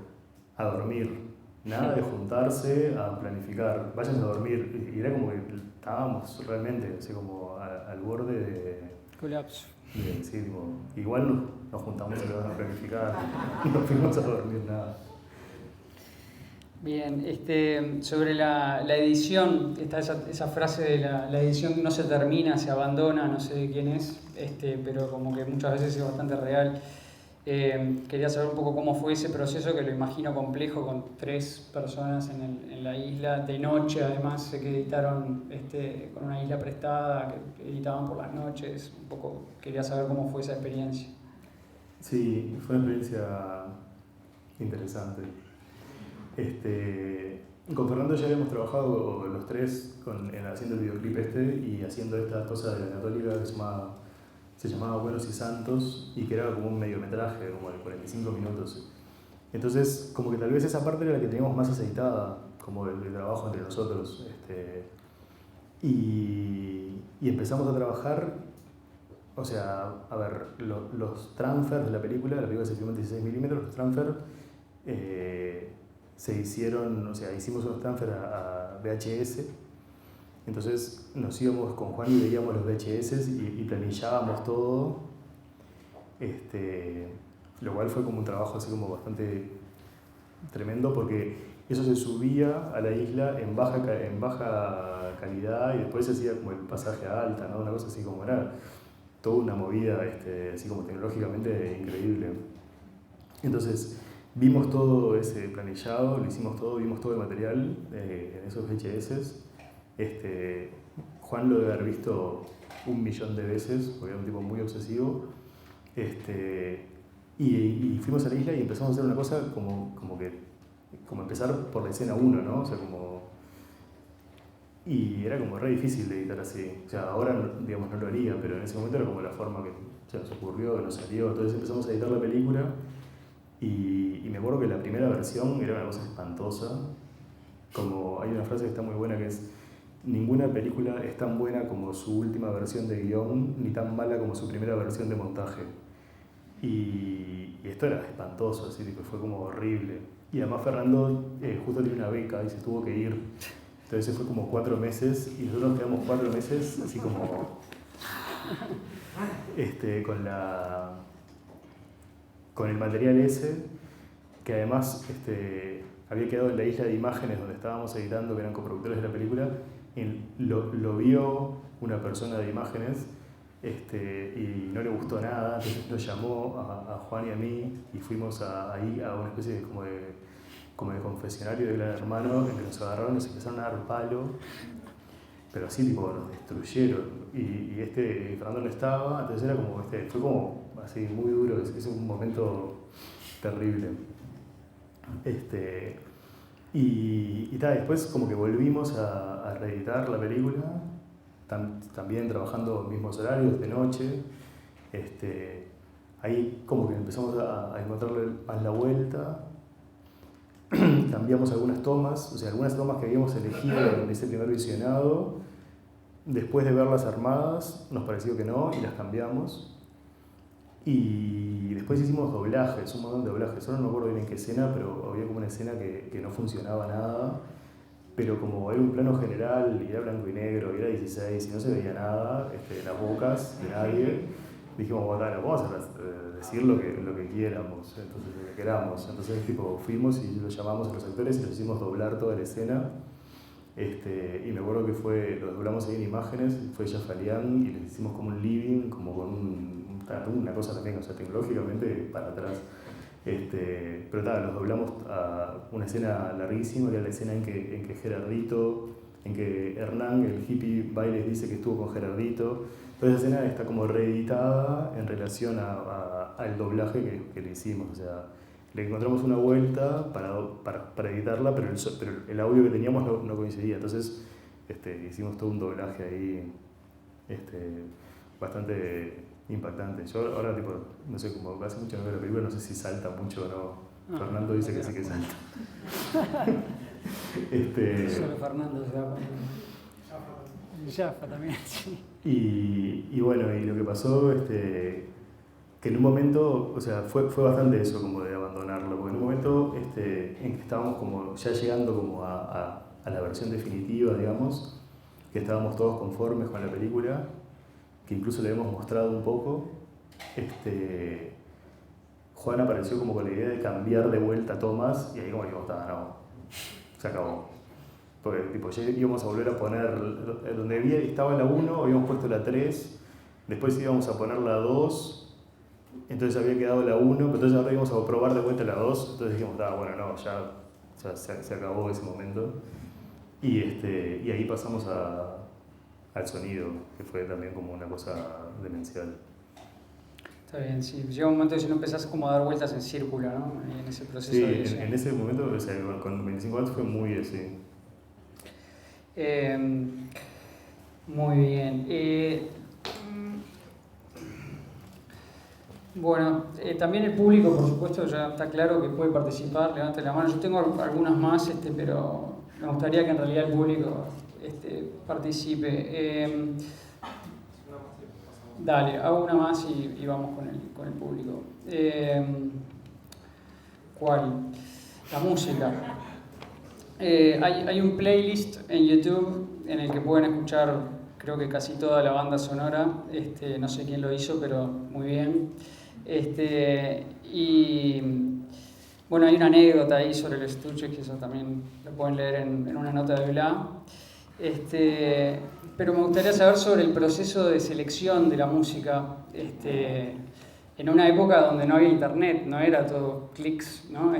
a dormir, nada de juntarse a planificar, váyanse a dormir. Y era como que estábamos realmente así como al borde de colapso. Sí, igual nos juntamos a planificar, no fuimos a dormir nada. Bien, sobre la edición, está esa frase de la edición no se termina, se abandona, no sé de quién es, pero como que muchas veces es bastante real. Quería saber un poco cómo fue ese proceso, que lo imagino complejo con 3 personas en la isla, de noche además. Sé que editaron con una isla prestada, que editaban por las noches. Un poco quería saber cómo fue esa experiencia. Sí, fue una experiencia interesante. Con Fernando ya habíamos trabajado los 3 haciendo el videoclip y haciendo esta cosa de la Católica que se llamaba Buenos y Santos, y que era como un mediometraje, como de 45 minutos. Entonces, como que tal vez esa parte era la que teníamos más aceitada, como el trabajo entre nosotros. Y empezamos a trabajar, o sea, a ver, los transfers de la película se filmó en 16 milímetros, los transfers se hicieron, o sea, hicimos unos transfers a VHS. Entonces nos íbamos con Juan y veíamos los VHS y planillábamos todo, lo cual fue como un trabajo así como bastante tremendo, porque eso se subía a la isla en baja calidad y después se hacía como el pasaje a alta, ¿no? Una cosa así como era toda una movida así como tecnológicamente increíble. Entonces vimos todo ese planillado, lo hicimos todo, vimos todo el material en esos VHS. Juan lo debe haber visto 1.000.000 de veces, porque era un tipo muy obsesivo. Y fuimos a la isla y empezamos a hacer una cosa como empezar por la escena 1, ¿no? O sea, y era como re difícil de editar así. O sea, ahora, digamos, no lo haría, pero en ese momento era como la forma que se nos ocurrió, que nos salió. Entonces empezamos a editar la película y me acuerdo que la primera versión era una cosa espantosa. Como hay una frase que está muy buena que es: ninguna película es tan buena como su última versión de guión, ni tan mala como su primera versión de montaje. Y esto era espantoso, así, tipo, fue como horrible. Y además Fernando justo tiene una beca y se tuvo que ir. Entonces fue como 4 meses y nosotros nos quedamos 4 meses así como con el material ese, que además había quedado en la isla de imágenes donde estábamos editando, que eran coproductores de la película. Lo vio una persona de imágenes y no le gustó nada, entonces nos llamó a Juan y a mí y fuimos ahí a una especie de como de confesionario de Gran Hermano, en que nos agarraron y nos empezaron a dar palo, pero así tipo nos destruyeron. Y Fernando no estaba, entonces era como, fue como así muy duro, es un momento terrible. Después como que volvimos a reeditar la película, también trabajando en mismos horarios, de noche. Ahí como que empezamos a encontrarle más la vuelta. Cambiamos algunas tomas, o sea, algunas tomas que habíamos elegido en ese primer visionado, después de verlas armadas, nos pareció que no y las cambiamos. Y después hicimos doblajes, un montón de doblajes. Ahora no me acuerdo bien en qué escena, pero había como una escena que no funcionaba nada. Pero como era un plano general y era blanco y negro, y era 16 y no se veía nada, las bocas de nadie, dijimos, bueno, vamos a decir lo que quieramos, entonces, lo que queramos. Entonces fuimos y los llamamos a los actores y los hicimos doblar toda la escena. Y me acuerdo que lo doblamos ahí en imágenes, fue Jafalián y les hicimos como un living, como con una cosa también, o sea, tecnológicamente para atrás. Pero los doblamos a una escena larguísima, que era la escena en que Gerardito, en que Hernán, el hippie, va y les dice que estuvo con Gerardito. Toda esa escena está como reeditada en relación al doblaje que le hicimos. O sea, le encontramos una vuelta para editarla, pero el audio que teníamos no coincidía. Entonces hicimos todo un doblaje ahí bastante impactante. Yo ahora, no sé, como hace mucho no veo la película, no sé si salta mucho o no. Fernando dice que sí que salta. Solo Fernando se da cuenta. Jaffa también, sí. Y bueno, y lo que pasó, que en un momento, o sea, fue bastante eso, como de abandonarlo, porque en un momento en que estábamos como ya llegando como a la versión definitiva, digamos, que estábamos todos conformes con la película, que incluso le habíamos mostrado un poco, Juan apareció como con la idea de cambiar de vuelta tomas y ahí como dijimos, no, se acabó. Porque ya íbamos a volver a poner, donde estaba la 1, habíamos puesto la 3, después íbamos a poner la 2 entonces había quedado la 1, pero entonces ahora íbamos a probar de vuelta la 2, entonces dijimos, bueno, no, ya se acabó ese momento. Y ahí pasamos al sonido, que fue también como una cosa demencial. Está bien, sí. Llega un momento que si no empezás como a dar vueltas en círculo, ¿no? En ese proceso Sí, de edición. en ese momento, o sea, con 25 watts fue muy así. Muy bien. Bueno, también el público, por supuesto, ya está claro que puede participar, levante la mano. Yo tengo algunas más, pero me gustaría que en realidad el público participe. Dale, hago una más y vamos con el público. ¿Cuál? La música. Hay un playlist en YouTube en el que pueden escuchar, creo que casi toda la banda sonora. No sé quién lo hizo, pero muy bien. Y bueno, hay una anécdota ahí sobre el estuche, que eso también lo pueden leer en una nota de Bla. Pero me gustaría saber sobre el proceso de selección de la música. En una época donde no había internet, no era todo clics, ¿no?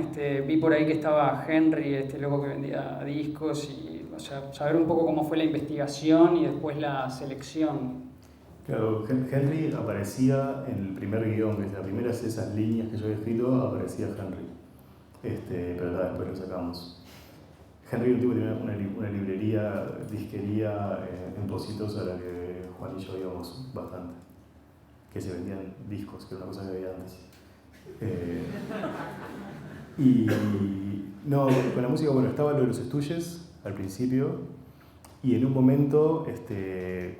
Vi por ahí que estaba Henry, este loco que vendía discos, y, o sea, saber un poco cómo fue la investigación y después la selección. Claro, Henry aparecía en el primer guión, que es las primeras esas líneas que yo había escrito, aparecía Henry. Pero después lo sacamos. Henry un tipo que tenía una librería, disquería en Positos, a la que Juan y yo íbamos bastante. Que se vendían discos, que era una cosa que había antes. Y no, con la música, bueno, estaba lo de los estuches al principio. Y en un momento,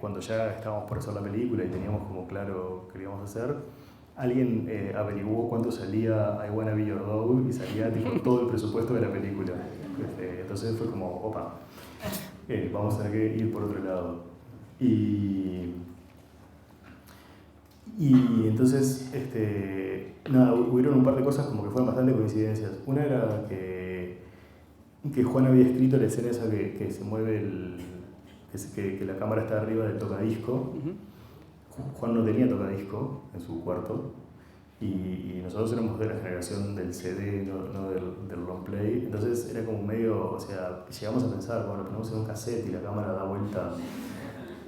cuando ya estábamos por hacer la película y teníamos como claro qué íbamos a hacer, alguien averiguó cuánto salía I Wanna Be Your Dog y salía tipo, todo el presupuesto de la película. Entonces fue como, opa, vamos a tener que ir por otro lado. Y entonces, nada, hubieron un par de cosas como que fueron bastante coincidencias. Una era que Juan había escrito la escena esa que se mueve que la cámara está arriba del tocadisco. Uh-huh. Juan no tenía tocadisco en su cuarto y nosotros éramos de la generación del CD, no del long play. Entonces era como medio, o sea, llegamos a pensar, bueno, lo ponemos en un cassette y la cámara da vuelta.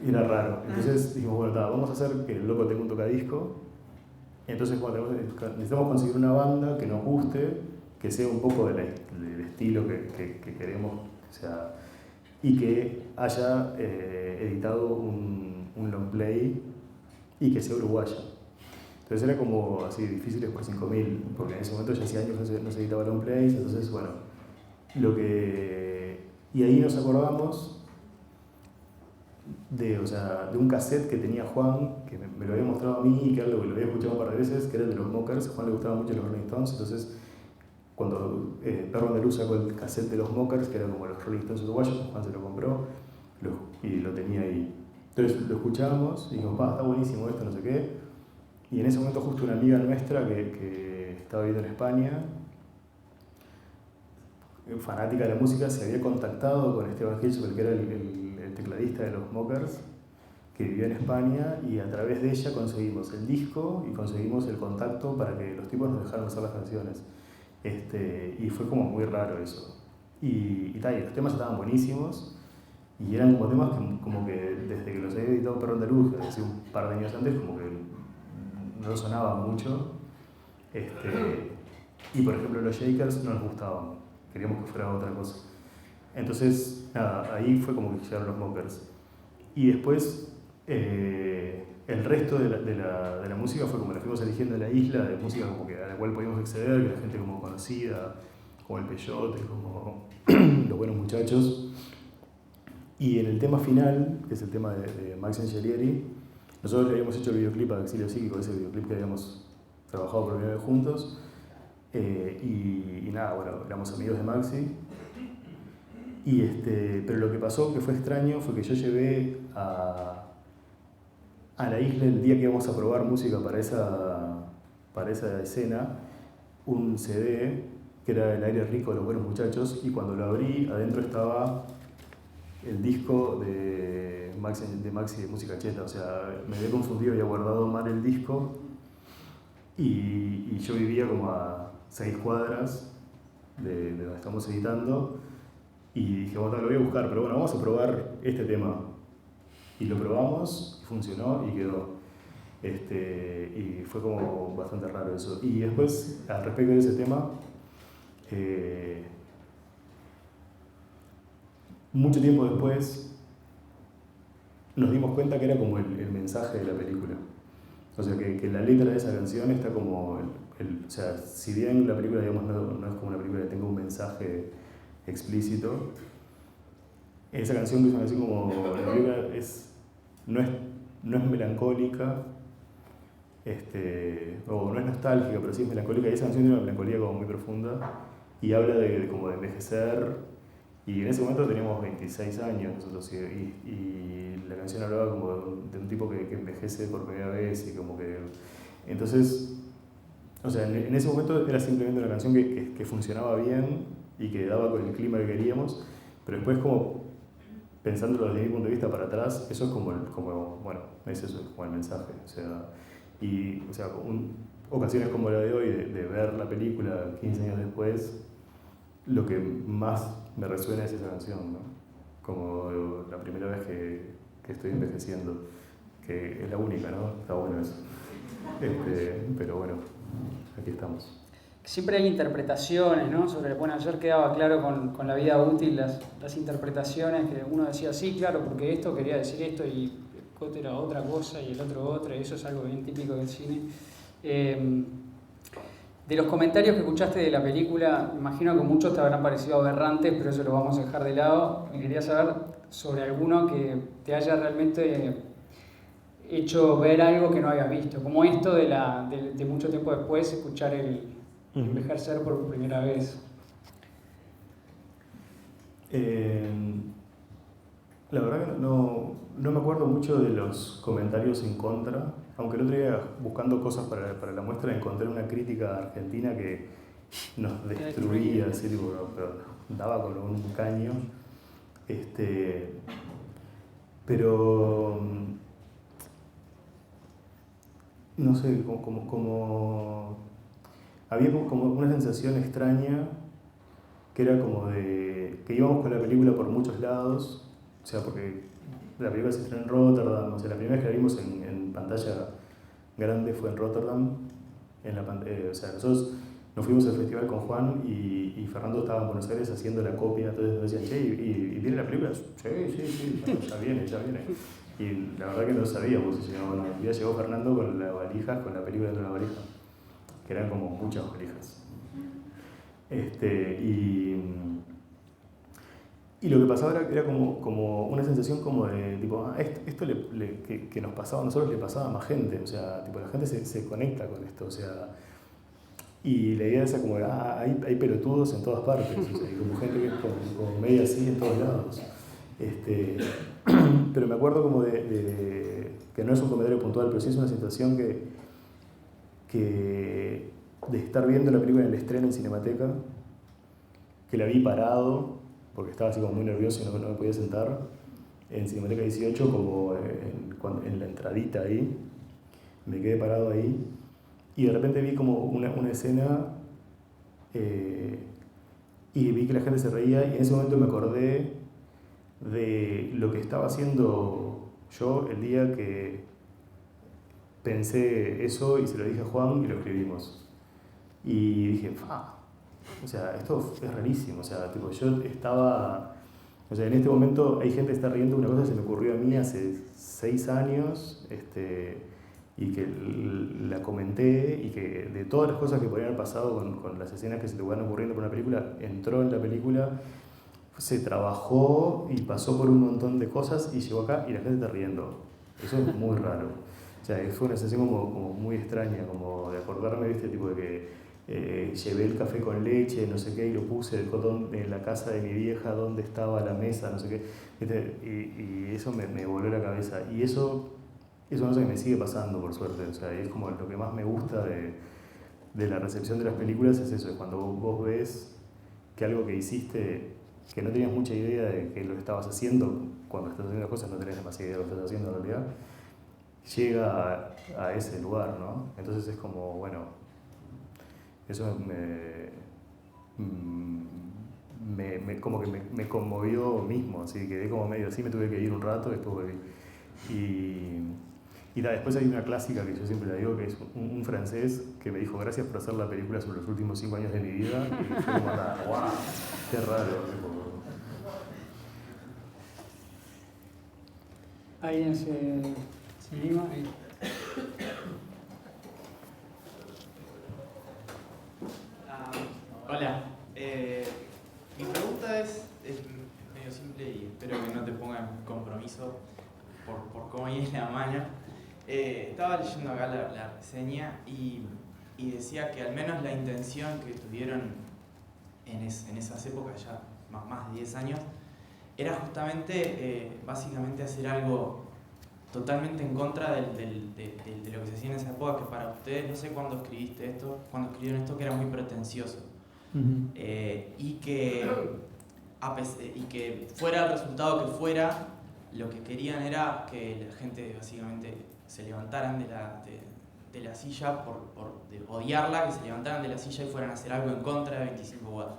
Era raro. Entonces dijimos, bueno, vamos a hacer que el loco tenga un tocadisco. Entonces, bueno, necesitamos conseguir una banda que nos guste, que sea un poco del estilo que queremos, o sea, y que haya editado un long play y que sea uruguaya. Entonces era como así, difíciles por 5.000, porque en ese momento ya hacía años que no se editaba long plays, entonces bueno, y ahí nos acordamos de un cassette que tenía Juan, que me lo había mostrado a mí y que lo había escuchado un par de veces, que era el de los Mockers. A Juan le gustaban mucho los Rolling Stones, entonces cuando Perro Andaluz sacó el cassette de los Mockers, que era como los Rolling Stones uruguayos, Juan se lo compró y lo tenía ahí. Entonces lo escuchábamos y dijimos, está buenísimo esto, no sé qué. Y en ese momento justo una amiga nuestra que estaba viviendo en España, fanática de la música, se había contactado con Esteban Hitchcock, que era el tecladista de los Mockers, que vivía en España, y a través de ella conseguimos el disco y conseguimos el contacto para que los tipos nos dejaran usar las canciones. Y fue como muy raro eso. Y los temas estaban buenísimos, y eran como temas como que desde que los había editado Perro Andaluz, hace un par de años antes, como que no sonaba mucho. Y por ejemplo los Shakers no nos gustaban, queríamos que fuera otra cosa. Entonces, nada, ahí fue como que llegaron los Mockers. Y después, el resto de la música fue como la fuimos eligiendo en la isla, de música como que a la cual podíamos acceder, que la gente como conocida, como el Peyote, como los Buenos Muchachos. Y en el tema final, que es el tema de Max Angelieri, nosotros le habíamos hecho el videoclip a Exilio Psíquico, ese videoclip que habíamos trabajado por primera vez juntos. Y nada, bueno, éramos amigos de Maxi. Pero lo que pasó, que fue extraño, fue que yo llevé a la isla el día que íbamos a probar música para esa escena, un CD que era El aire rico de los Buenos Muchachos, y cuando lo abrí, adentro estaba el disco de Maxi de Música Cheta. O sea, me había confundido, había guardado mal el disco, y yo vivía como a 6 cuadras de donde estamos editando, y dije, bueno, lo voy a buscar, pero bueno, vamos a probar este tema. Y lo probamos, funcionó y quedó. Y fue como bastante raro eso. Y después, al respecto de ese tema, mucho tiempo después nos dimos cuenta que era como el mensaje de la película. O sea, que la letra de esa canción está como... o sea, si bien la película, digamos, no es como una película que tenga un mensaje explícito, esa canción, que es una canción como... La película no es melancólica, o no es nostálgica, pero sí es melancólica, y esa canción tiene una melancolía como muy profunda, y habla como de envejecer. Y en ese momento teníamos 26 años nosotros, y la canción hablaba como de un tipo que envejece por primera vez, y como que... Entonces, o sea, en ese momento era simplemente una canción que funcionaba bien y que daba con el clima que queríamos, pero después, como pensándolo desde mi punto de vista para atrás, eso es bueno, es eso, como el mensaje. O sea, ocasiones como la de hoy, de ver la película 15 años después, lo que más me resuena es esa canción, ¿no? Como la primera vez que estoy envejeciendo, que es la única, ¿no? Está bueno eso. Pero bueno, aquí estamos. Siempre hay interpretaciones, ¿no? Bueno, ayer quedaba claro con la vida útil las interpretaciones, que uno decía, sí, claro, porque esto quería decir esto y Scott era otra cosa y el otro otra, y eso es algo bien típico del cine. De los comentarios que escuchaste de la película, imagino que muchos te habrán parecido aberrantes, pero eso lo vamos a dejar de lado. Me quería saber sobre alguno que te haya realmente hecho ver algo que no habías visto, como esto de mucho tiempo después escuchar el envejecer por primera vez. La verdad que no me acuerdo mucho de los comentarios en contra, aunque el otro día, buscando cosas para la muestra, encontré una crítica argentina que nos destruía, así, tipo, pero daba con un caño. Pero no sé, había como una sensación extraña, que era como de que íbamos con la película por muchos lados. O sea, porque la película se estrenó en Rotterdam, o sea, la primera vez que la vimos en pantalla grande fue en Rotterdam. O sea, nosotros nos fuimos al festival con Juan, y Fernando estaba en Buenos Aires haciendo la copia, entonces nos decían, che, ¿y viene la película? Sí, bueno, ya viene. Y la verdad que no sabíamos, bueno, ya llegó Fernando con la valija, con la película dentro de la valija, que eran como muchas valijas. Y lo que pasaba era como una sensación como de, tipo, esto que nos pasaba a nosotros le pasaba a más gente, o sea, tipo, la gente se conecta con esto, o sea, y la idea es como, hay pelotudos en todas partes, o sea, hay como gente que es como media así en todos lados. Pero me acuerdo como que no es un comentario puntual, pero sí es una situación que de estar viendo la película en el estreno en Cinemateca, que la vi parado, porque estaba así como muy nervioso y no me podía sentar, en Cinemateca 18, como en la entradita ahí, me quedé parado ahí, y de repente vi como una escena, y vi que la gente se reía, y en ese momento me acordé de lo que estaba haciendo yo el día que pensé eso, y se lo dije a Juan y lo escribimos. Y dije, o sea, esto es rarísimo, o sea, tipo, yo estaba, o sea, en este momento hay gente que está riendo de una cosa que se me ocurrió a mí hace 6 años, y que la comenté, y que de todas las cosas que podrían haber pasado con las escenas que se te van ocurriendo por una película, entró en la película, se trabajó y pasó por un montón de cosas y llegó acá y la gente está riendo. Eso es muy raro. O sea, fue una sensación como muy extraña, como de acordarme, ¿viste? Tipo de que llevé el café con leche, no sé qué, y lo puse en la casa de mi vieja, donde estaba la mesa, no sé qué. ¿Viste? Y eso me voló la cabeza. Y eso es una cosa que me sigue pasando, por suerte. O sea, es como lo que más me gusta de la recepción de las películas, es eso, es cuando vos ves que algo que hiciste, que no tenías mucha idea de que lo estabas haciendo, cuando estás haciendo las cosas no tenés demasiada idea de lo que estás haciendo en realidad, llega a ese lugar, ¿no? Entonces es como, bueno, eso como que me conmovió mismo, así que quedé como medio así, me tuve que ir un rato, después volví. Y después hay una clásica que yo siempre la digo, que es un francés que me dijo gracias por hacer la película sobre los últimos 5 años de mi vida, y fue como, wow, qué raro. ¿Alguien se anima? Hola, mi pregunta es medio simple y espero que no te ponga en compromiso por cómo viene la mano. Estaba leyendo acá la reseña y decía que al menos la intención que tuvieron en esas épocas, ya más de 10 años, era justamente, básicamente hacer algo totalmente en contra de lo que se hacía en esa época, que para ustedes, no sé cuándo escribieron esto, que era muy pretencioso. Y que fuera el resultado que fuera, lo que querían era que la gente básicamente se levantaran de la silla de odiarla, que se levantaran de la silla y fueran a hacer algo en contra de 25 watts.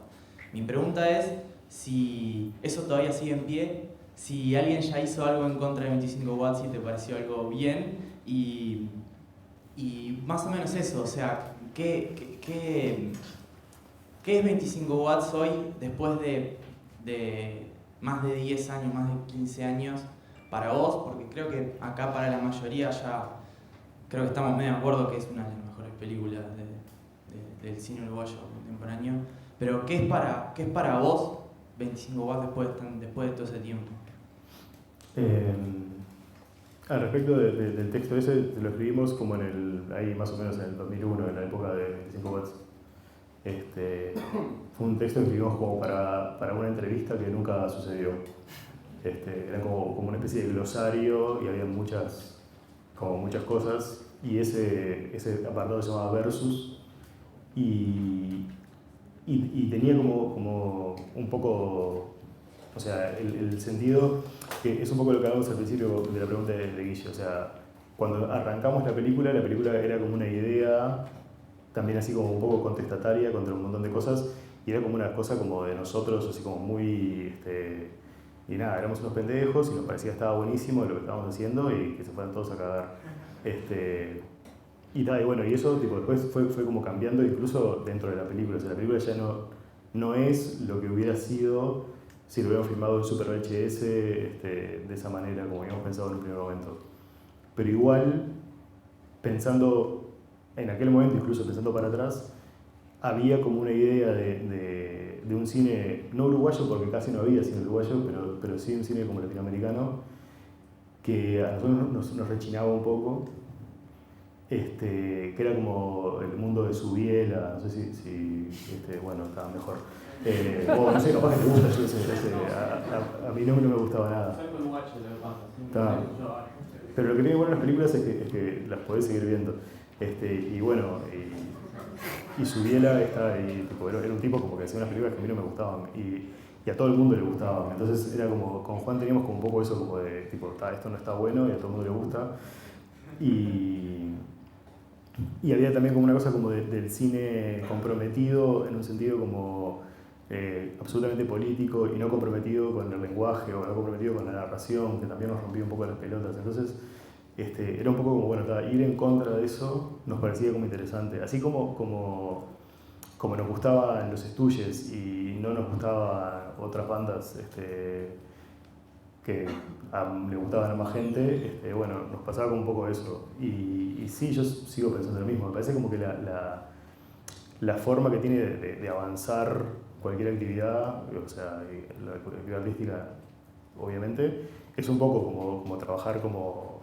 Mi pregunta es si eso todavía sigue en pie, si alguien ya hizo algo en contra de 25 watts y te pareció algo bien, y más o menos eso, o sea, ¿qué es 25 watts hoy después de más de 10 años, más de 15 años para vos? Porque creo que acá para la mayoría ya creo que estamos medio de acuerdo que es una de las mejores películas del cine uruguayo contemporáneo. Pero ¿qué es para vos 25 watts después de todo ese tiempo? Al respecto del texto ese, lo escribimos como ahí más o menos en el 2001, en la época de 25 watts. Fue un texto que escribimos como para una entrevista que nunca sucedió. Era como una especie de glosario y había muchas cosas, y ese apartado se llamaba Versus, y tenía como un poco, o sea, el sentido que es un poco lo que hablamos al principio de la pregunta de Guille. O sea, cuando arrancamos la película era como una idea también así como un poco contestataria contra un montón de cosas, y era como una cosa como de nosotros, así como muy, y nada, éramos unos pendejos y nos parecía que estaba buenísimo lo que estábamos haciendo y que se fueran todos a cagar. Y bueno, y eso tipo, después fue como cambiando incluso dentro de la película. O sea, la película ya no es lo que hubiera sido si lo hubiéramos filmado en Super VHS de esa manera, como habíamos pensado en un primer momento. Pero igual, pensando en aquel momento, incluso pensando para atrás, había como una idea de un cine, no uruguayo porque casi no había cine uruguayo, pero sí un cine como latinoamericano, que a nosotros nos rechinaba un poco, que era como el mundo de Subiela, no sé si bueno, estaba mejor. O no sé, capaz que te gusta, yo sé, a mí no me gustaba nada. Pero lo que tiene bueno las películas es que las podés seguir viendo. Y bueno, y Subiela está ahí, tipo, era un tipo como que hacía unas películas que a mí no me gustaban y a todo el mundo le gustaban. Entonces era como, con Juan teníamos como un poco eso como de, tipo, esto no está bueno y a todo el mundo le gusta. Y había también como una cosa como del cine comprometido en un sentido como absolutamente político y no comprometido con el lenguaje o no comprometido con la narración, que también nos rompía un poco las pelotas. Entonces era un poco como, bueno, ir en contra de eso nos parecía como interesante. Así como nos gustaban los Stooges y no nos gustaban otras bandas que le gustaban a más gente, bueno, nos pasaba como un poco eso. Y sí, yo sigo pensando lo mismo. Me parece como que la forma que tiene de avanzar cualquier actividad, o sea, la actividad artística, obviamente, es un poco como trabajar como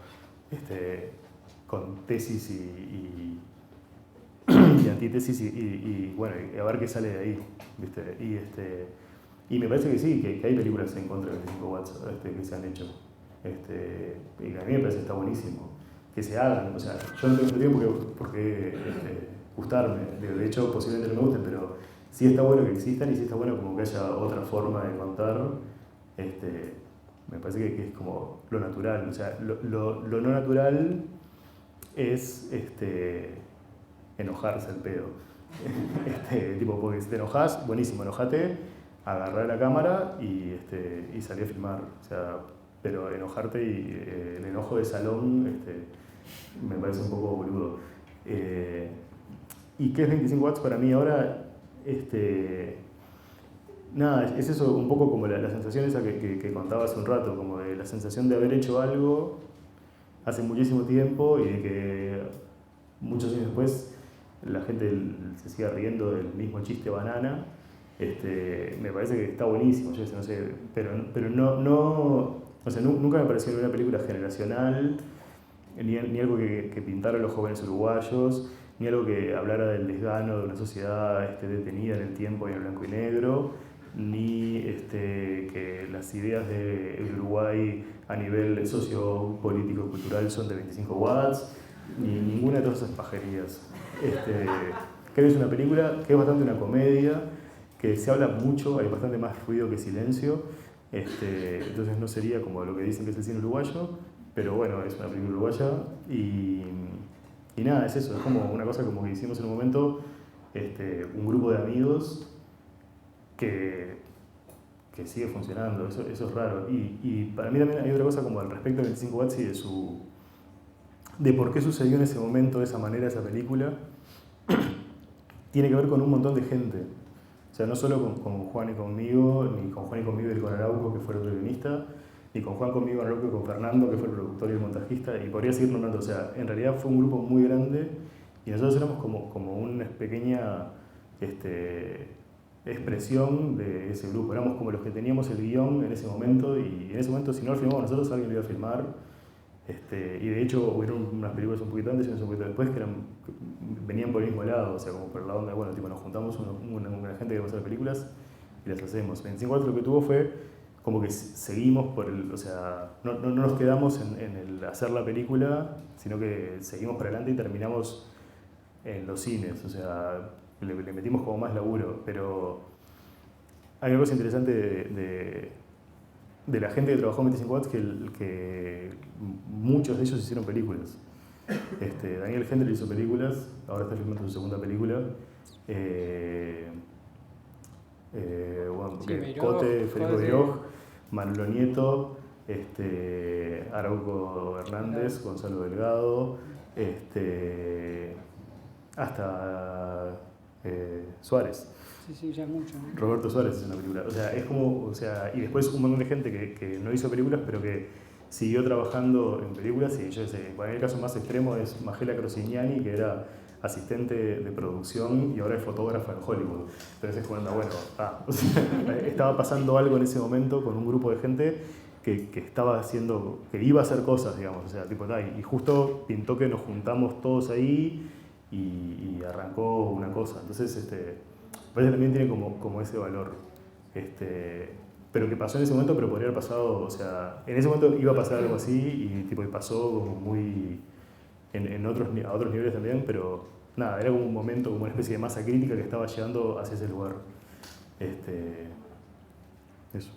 con tesis y antítesis y bueno, y a ver qué sale de ahí, ¿viste? Y me parece que sí, que hay películas en contra de 25 watts que se han hecho. Y a mí me parece que está buenísimo que se hagan. O sea, yo no tengo por qué gustarme. De hecho, posiblemente no me gusten, pero sí está bueno que existan y sí está bueno como que haya otra forma de contar. Me parece que es como lo natural. O sea, lo no natural es enojarse al pedo. Tipo, porque si te enojas, buenísimo, enojate, agarrar la cámara y salir a filmar. O sea, pero enojarte y el enojo de salón me parece un poco boludo. ¿Y qué es 25 watts para mí ahora? Nada, es eso un poco como la sensación esa que contaba hace un rato, como de la sensación de haber hecho algo hace muchísimo tiempo y de que muchos años después la gente se siga riendo del mismo chiste banana. Me parece que está buenísimo, yo no sé, pero no, o sea, nunca me pareció una película generacional, ni algo que pintara a los jóvenes uruguayos, ni algo que hablara del desgano de una sociedad detenida en el tiempo y en blanco y negro, ni que las ideas de Uruguay a nivel sociopolítico y cultural son de 25 watts, ni ninguna de todas esas pajerías. Creo que es una película que es bastante una comedia, que se habla mucho, hay bastante más ruido que silencio, entonces no sería como lo que dicen que es el cine uruguayo, pero bueno, es una película uruguaya y nada, es eso, es como una cosa como que hicimos en un momento, un grupo de amigos que sigue funcionando, eso es raro. Y para mí también hay otra cosa como al respecto de 25 watts y de por qué sucedió en ese momento de esa manera esa película, tiene que ver con un montón de gente. O sea, no solo con Juan y conmigo, ni con Juan y conmigo y con Arauco, que fue el otro guionista, ni con Juan conmigo, Arauco y con Fernando, que fue el productor y el montajista, y podría seguir nombrando. O sea, en realidad fue un grupo muy grande y nosotros éramos como una pequeña expresión de ese grupo. Éramos como los que teníamos el guión en ese momento y en ese momento si no lo filmábamos nosotros alguien lo iba a filmar. Y de hecho hubieron unas películas un poquito antes y unas un poquito después que venían por el mismo lado, o sea, como por la onda, bueno, tipo, nos juntamos una gente que va a hacer películas y las hacemos. 25 watts lo que tuvo fue como que seguimos o sea, no nos quedamos en el hacer la película, sino que seguimos para adelante y terminamos en los cines, o sea, le metimos como más laburo, pero hay una cosa interesante de la gente que trabajó en 25 watts que muchos de ellos hicieron películas. Daniel Hendler hizo películas, ahora está filmando su segunda película. Cote, Federico Biog, Manolo Nieto, Arauco Hernández, Gonzalo Delgado, hasta Suárez. Sí, ya es mucho, ¿no? Roberto Suárez es una película. O sea, es como, o sea, y después un montón de gente que no hizo películas, pero que siguió trabajando en películas. Y yo sé, bueno, el caso más extremo es Magela Crosignani, que era asistente de producción y ahora es fotógrafa en Hollywood. Entonces es cuando, bueno, o sea, estaba pasando algo en ese momento con un grupo de gente que estaba haciendo, que iba a hacer cosas, digamos. O sea, tipo, y justo pintó que nos juntamos todos ahí y arrancó una cosa. Entonces, parece que también tiene como ese valor. Pero que pasó en ese momento, pero podría haber pasado, o sea, en ese momento iba a pasar algo así y pasó como muy a otros niveles también, pero nada, era como un momento, como una especie de masa crítica que estaba llegando hacia ese lugar. Eso.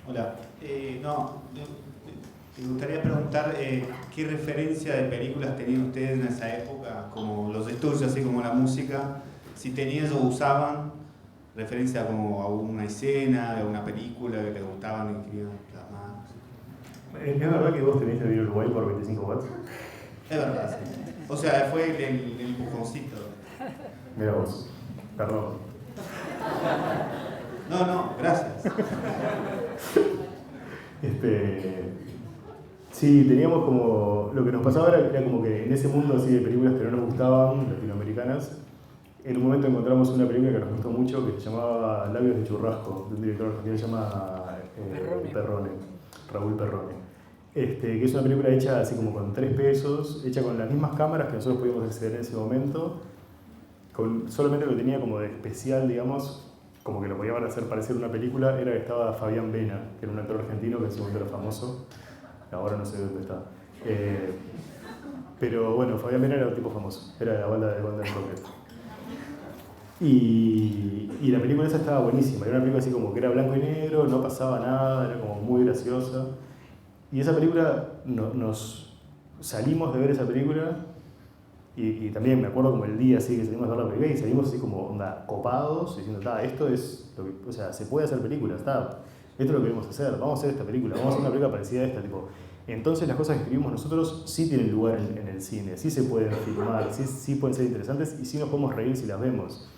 Hola, me gustaría preguntar qué referencia de películas tenían ustedes en esa época, como los estudios, así como la música, si tenían o usaban referencia como a una escena, a una película que les gustaban y querían plasmar. ¿Es verdad que vos tenés el video Uruguay por 25 watts? Es verdad, sí. O sea, fue el empujoncito. Mira vos, perdón. No, gracias. Sí, teníamos como. Lo que nos pasaba era como que en ese mundo así de películas que no nos gustaban, latinoamericanas, en un momento encontramos una película que nos gustó mucho que se llamaba Labios de Churrasco, de un director argentino que se llama Perrone, Raúl Perrone. Que es una película hecha así como con 3 pesos, hecha con las mismas cámaras que nosotros podíamos acceder en ese momento, solamente lo que tenía como de especial, digamos, como que lo podían hacer parecer una película, era que estaba Fabián Vena, que era un actor argentino que en ese momento era famoso, ahora no sé dónde está. Pero bueno, Fabián Vena era un tipo famoso, era de la banda de Golden Rocket. Y la película esa estaba buenísima, era una película así como que era blanco y negro, no pasaba nada, era como muy graciosa. y esa película, nos salimos de ver esa película y también me acuerdo como el día así que salimos a ver la película y salimos así como onda, copados, diciendo, esto es lo que, o sea, se puede hacer películas, esto es lo que queremos hacer, vamos a hacer esta película, vamos a hacer una película parecida a esta, tipo. Entonces las cosas que escribimos nosotros sí tienen lugar en el cine, sí se pueden filmar, sí pueden ser interesantes y sí nos podemos reír si las vemos.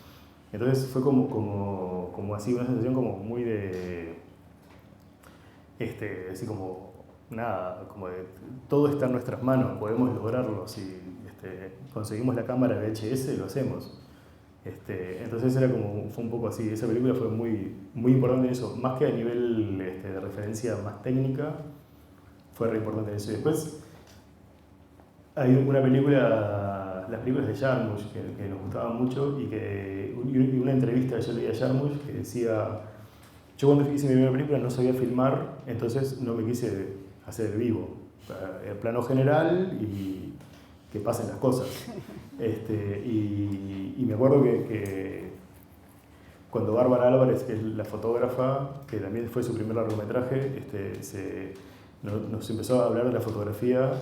Entonces fue como así, una sensación como muy de, así como, nada, como de todo está en nuestras manos, podemos lograrlo, si conseguimos la cámara VHS, lo hacemos. Entonces fue un poco así, esa película fue muy, muy importante en eso, más que a nivel de referencia más técnica, fue re importante en eso. Y después hay una película, las películas de Jarmusch, que nos gustaban mucho y una entrevista que yo leí a Jarmusch que decía, yo cuando hice mi primera película no sabía filmar, entonces no me quise hacer el vivo, el plano general y que pasen las cosas. Y me acuerdo que cuando Bárbara Álvarez, que es la fotógrafa, que también fue su primer largometraje, nos empezó a hablar de la fotografía,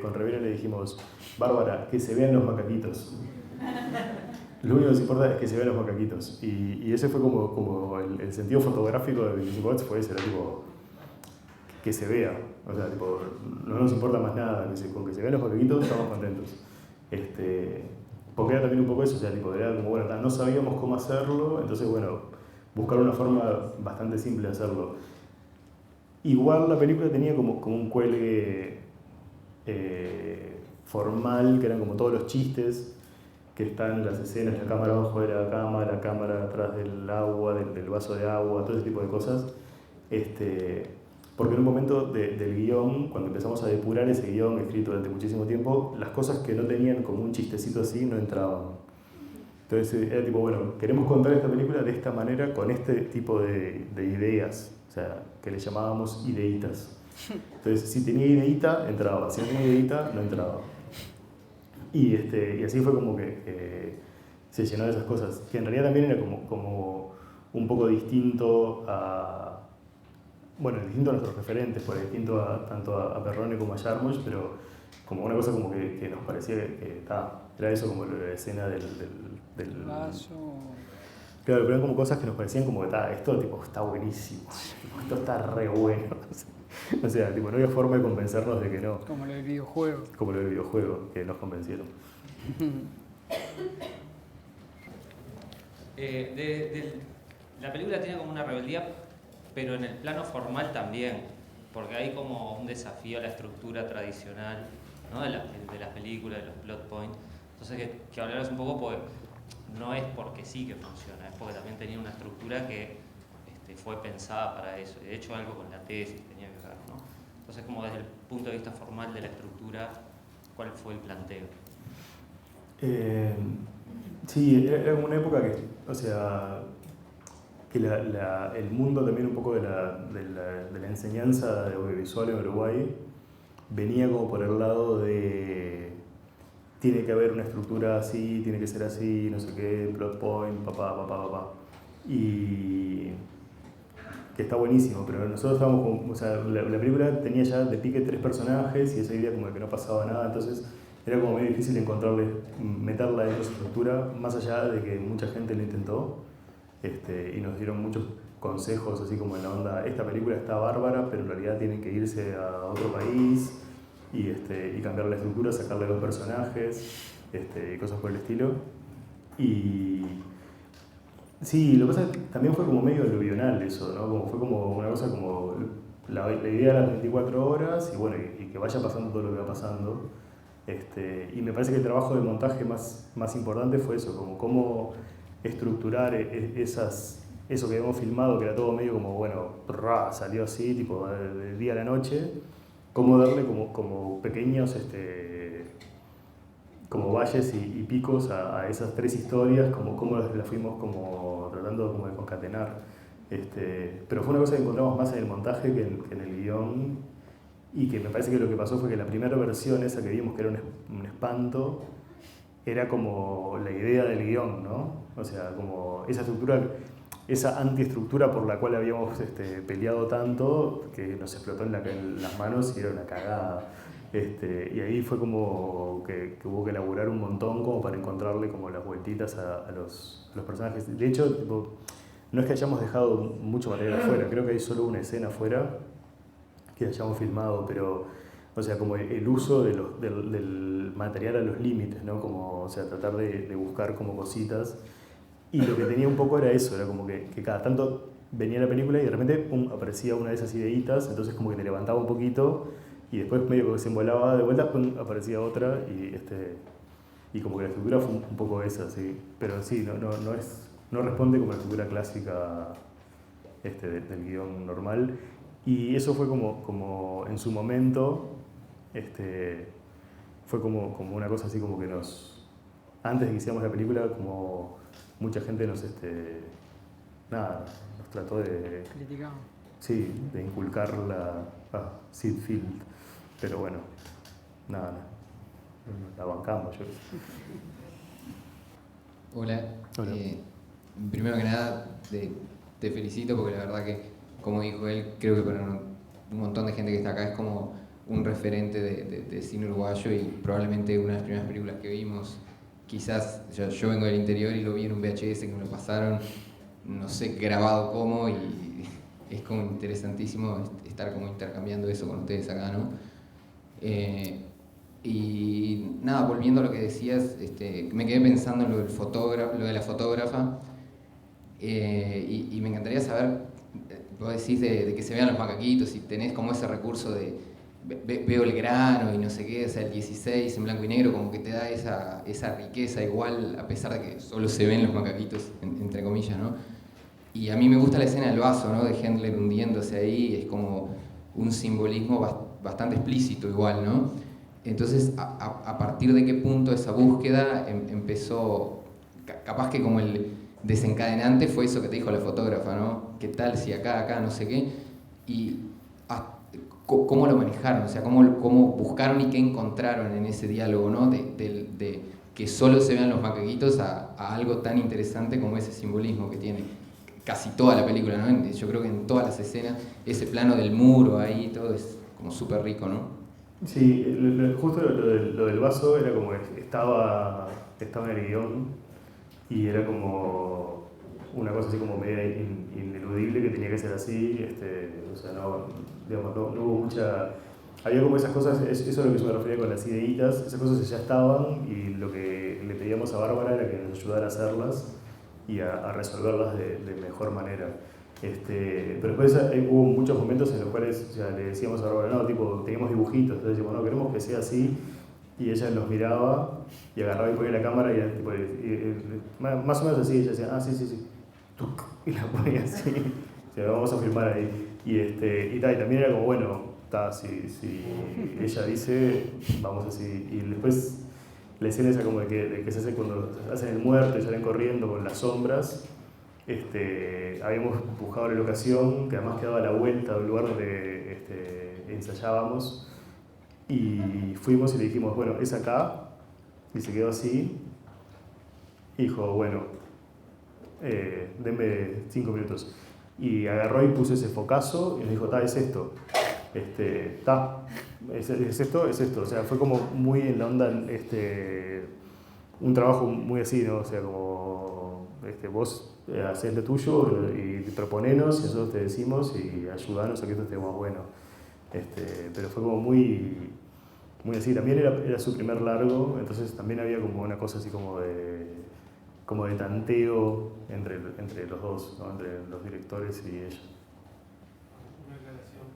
con Rivera le dijimos, Bárbara, que se vean los macaquitos. Lo único que nos importa es que se vean los macaquitos. Y ese fue como el sentido fotográfico de 25 Watts fue ese, era tipo, que se vea. O sea, tipo, no nos importa más nada, con que se vean los macaquitos estamos contentos. Porque era también un poco eso, o sea, tipo, era como, bueno, no sabíamos cómo hacerlo, entonces, bueno, buscar una forma bastante simple de hacerlo. Igual la película tenía como un cuelgue formal, que eran como todos los chistes que están en las escenas, la cámara abajo de la cámara atrás del agua, del vaso de agua, todo ese tipo de cosas. Porque en un momento del guión, cuando empezamos a depurar ese guión escrito durante muchísimo tiempo, las cosas que no tenían como un chistecito así no entraban. Entonces era tipo, bueno, queremos contar esta película de esta manera, con este tipo de ideas, o sea, que le llamábamos ideitas. Entonces, si tenía ideita, entraba, si no tenía ideita, no entraba. Y así fue como que se llenó de esas cosas, que en realidad también era como un poco distinto distinto a nuestros referentes, porque distinto tanto a Perrone como a Jarmusch, pero como una cosa como que nos parecía que era eso, como la escena del vaso. Claro, pero eran como cosas que nos parecían como que esto tipo, está buenísimo, esto está re bueno. O sea, tipo, no había forma de convencernos de que no. Como lo del videojuego. Como lo del videojuego, que nos convencieron. La película tiene como una rebeldía, pero en el plano formal también, porque hay como un desafío a la estructura tradicional, ¿no? de las películas, de los plot points. Entonces, que hablaras un poco, pues, no es porque sí que funciona, es porque también tenía una estructura que fue pensada para eso. De hecho, algo con la tesis tenía que ver, ¿no? Entonces, como desde el punto de vista formal de la estructura, ¿cuál fue el planteo? Sí, era una época que, o sea, que el mundo también un poco de la enseñanza de audiovisual en Uruguay venía como por el lado de tiene que haber una estructura así, tiene que ser así, no sé qué, plot point, papá. Y que está buenísimo, pero nosotros estábamos como, o sea, la película tenía ya de pique 3 personajes y esa idea como de que no pasaba nada, entonces era como medio difícil meterla en esa estructura, más allá de que mucha gente lo intentó, y nos dieron muchos consejos así como en la onda, esta película está bárbara, pero en realidad tienen que irse a otro país y cambiar la estructura, sacarle 2 personajes, y cosas por el estilo. Y sí, lo que pasa es que también fue como medio aluvional eso, ¿no? Fue como una cosa como la idea de las 24 horas y bueno, y que vaya pasando todo lo que va pasando. Y me parece que el trabajo de montaje más importante fue eso, como cómo estructurar eso que habíamos filmado, que era todo medio como, bueno, salió así, tipo del día a la noche, cómo darle como pequeños como valles y picos a esas 3 historias, cómo las fuimos como tratando como de concatenar. Pero fue una cosa que encontramos más en el montaje que en el guión, y que me parece que lo que pasó fue que la primera versión esa que vimos, que era un espanto, era como la idea del guión, ¿no? O sea, como esa estructura, esa antiestructura por la cual habíamos peleado tanto, que nos explotó en las manos y era una cagada. Y ahí fue como que hubo que elaborar un montón como para encontrarle como las vueltitas a los personajes. De hecho, tipo, no es que hayamos dejado mucho material afuera, creo que hay solo una escena afuera que hayamos filmado, pero, o sea, como el uso del material a los límites, ¿no? Como, o sea, tratar de buscar como cositas. Y lo que tenía un poco era eso, era como que cada tanto venía la película y de repente pum, aparecía una de esas ideitas, entonces como que te levantaba un poquito y después medio que se envolaba de vuelta, pum, aparecía otra y como que la estructura fue un poco esa, sí. Pero sí, no responde como la estructura clásica del guión normal. Y eso fue como en su momento, fue como una cosa así como que antes de que hiciéramos la película, como mucha gente nos trató de... Criticado. Sí, de inculcar Sid Field. Pero bueno, nada, la bancamos yo. Hola. Hola. Primero que nada, te felicito porque la verdad que, como dijo él, creo que para un montón de gente que está acá es como un referente de cine uruguayo y probablemente una de las primeras películas que vimos. Quizás yo vengo del interior y lo vi en un VHS que me lo pasaron, no sé grabado cómo, y es como interesantísimo estar como intercambiando eso con ustedes acá, ¿no? Y nada, volviendo a lo que decías, me quedé pensando en lo de la fotógrafa, y me encantaría saber, vos decís de que se vean los macaquitos y tenés como ese recurso de veo el grano y no sé qué, o sea, el 16 en blanco y negro, como que te da esa riqueza igual, a pesar de que solo se ven los macaquitos, entre comillas, ¿no? Y a mí me gusta la escena del vaso, ¿no? De Hendler hundiéndose ahí, es como un simbolismo bastante explícito igual, ¿no? Entonces, a partir de qué punto esa búsqueda empezó, capaz que como el desencadenante fue eso que te dijo la fotógrafa, ¿no? ¿Qué tal si acá, no sé qué? Y cómo lo manejaron, o sea, cómo buscaron y qué encontraron en ese diálogo, ¿no? De que solo se vean los macaquitos a algo tan interesante como ese simbolismo que tiene casi toda la película, ¿no? Yo creo que en todas las escenas, ese plano del muro ahí, todo es como súper rico, ¿no? Sí, justo lo del vaso era como que estaba en el guión y era como una cosa así como media ineludible que tenía que ser así, o sea, no hubo mucha... Había como esas cosas, eso es lo que yo me refería con las ideitas, esas cosas ya estaban y lo que le pedíamos a Bárbara era que nos ayudara a hacerlas y a resolverlas de mejor manera. Pero después hubo muchos momentos en los cuales, o sea, le decíamos a Bárbara, no, tipo, teníamos dibujitos, entonces decíamos, no, queremos que sea así, y ella nos miraba y agarraba y ponía la cámara y era tipo, más o menos así, ella decía, sí, tuc, y la ponía así, o sea, vamos a filmar ahí. Y también era como, bueno, si ella dice, vamos así. Y después la escena esa como de que se hace cuando hacen el muerto y salen corriendo con las sombras, habíamos buscado la locación, que además quedaba a la vuelta del lugar donde ensayábamos, y fuimos y le dijimos, bueno, es acá, y se quedó así, y dijo, bueno, denme 5 minutos. Y agarró y puso ese focazo y nos dijo, es esto. Es esto. O sea, fue como muy en la onda, un trabajo muy así, ¿no? O sea, como vos haces lo tuyo y proponenos y nosotros te decimos y ayudanos a que esto esté más bueno. Pero fue como muy así. También era su primer largo, entonces también había como una cosa así como de tanteo entre los dos, ¿no? Entre los directores y ellos. Una aclaración.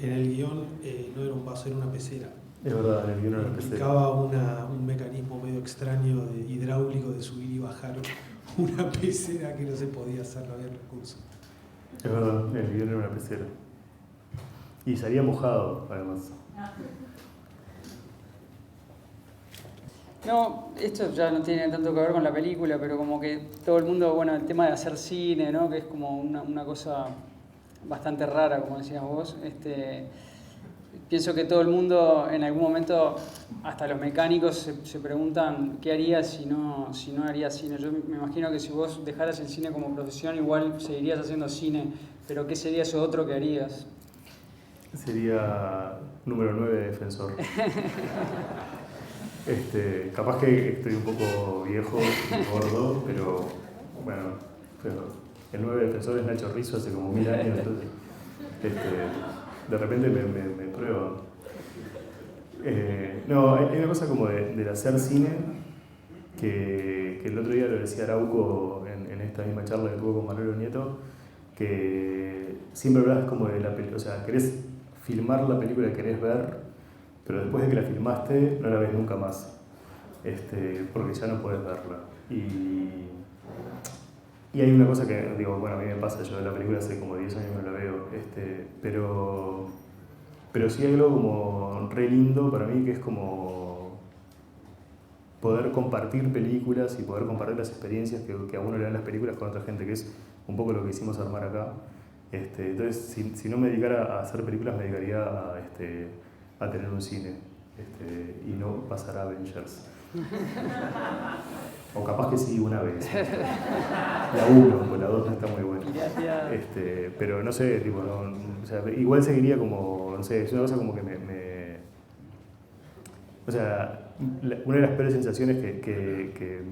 En el guión no era un vaso, era una pecera. Es verdad, en el guión era una pecera. Implicaba un mecanismo medio extraño hidráulico de subir y bajar una pecera que no se podía hacer, no había recursos. Es verdad, en el guión era una pecera. Y salía mojado, además. No, esto ya no tiene tanto que ver con la película, pero como que todo el mundo, bueno, el tema de hacer cine, ¿no? Que es como una cosa bastante rara, como decías vos. pienso que todo el mundo en algún momento, hasta los mecánicos, se preguntan qué harías si no harías cine. Yo me imagino que si vos dejaras el cine como profesión, igual seguirías haciendo cine, pero ¿qué sería eso otro que harías? Sería número 9 de Defensor. Capaz que estoy un poco viejo y gordo, pero bueno, el 9 de Defensor es Nacho Rizzo hace como 1000 años, entonces de repente me pruebo. No, hay una cosa como del hacer cine que el otro día lo decía Arauco en esta misma charla que tuvo con Manuel Nieto, que siempre hablas como de la película, o sea, querés filmar la película que querés ver, pero después de que la filmaste no la ves nunca más, porque ya no podés verla. Y hay una cosa que, digo, bueno, a mí me pasa, yo de la película hace como 10 años que no la veo, pero sí hay algo como re lindo para mí, que es como poder compartir películas y poder compartir las experiencias que a uno le dan las películas con otra gente, que es un poco lo que hicimos armar acá. Entonces, si no me dedicara a hacer películas, me dedicaría a tener un cine y no pasar a Avengers. O capaz que sí, una vez. La 1, pues la 2 no está muy buena. Pero no sé, tipo, no, o sea, igual seguiría como, no sé, es una cosa como que o sea, una de las peores sensaciones que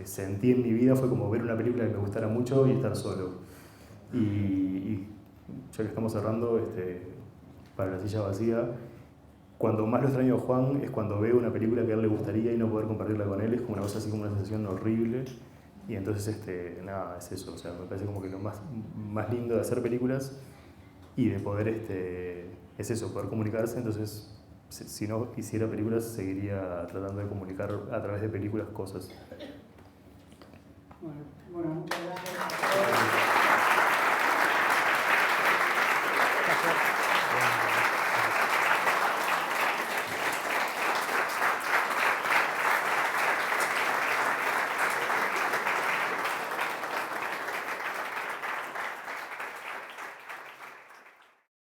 sentí en mi vida fue como ver una película que me gustara mucho y estar solo. Y ya que estamos cerrando, para la silla vacía, cuando más lo extraño a Juan es cuando veo una película que a él le gustaría y no poder compartirla con él, es como una cosa así, como una sensación horrible. Y entonces, nada, es eso, o sea, me parece como que lo más lindo de hacer películas y de poder, es eso, poder comunicarse. Entonces, si no hiciera películas, seguiría tratando de comunicar a través de películas cosas. Bueno, muchas gracias.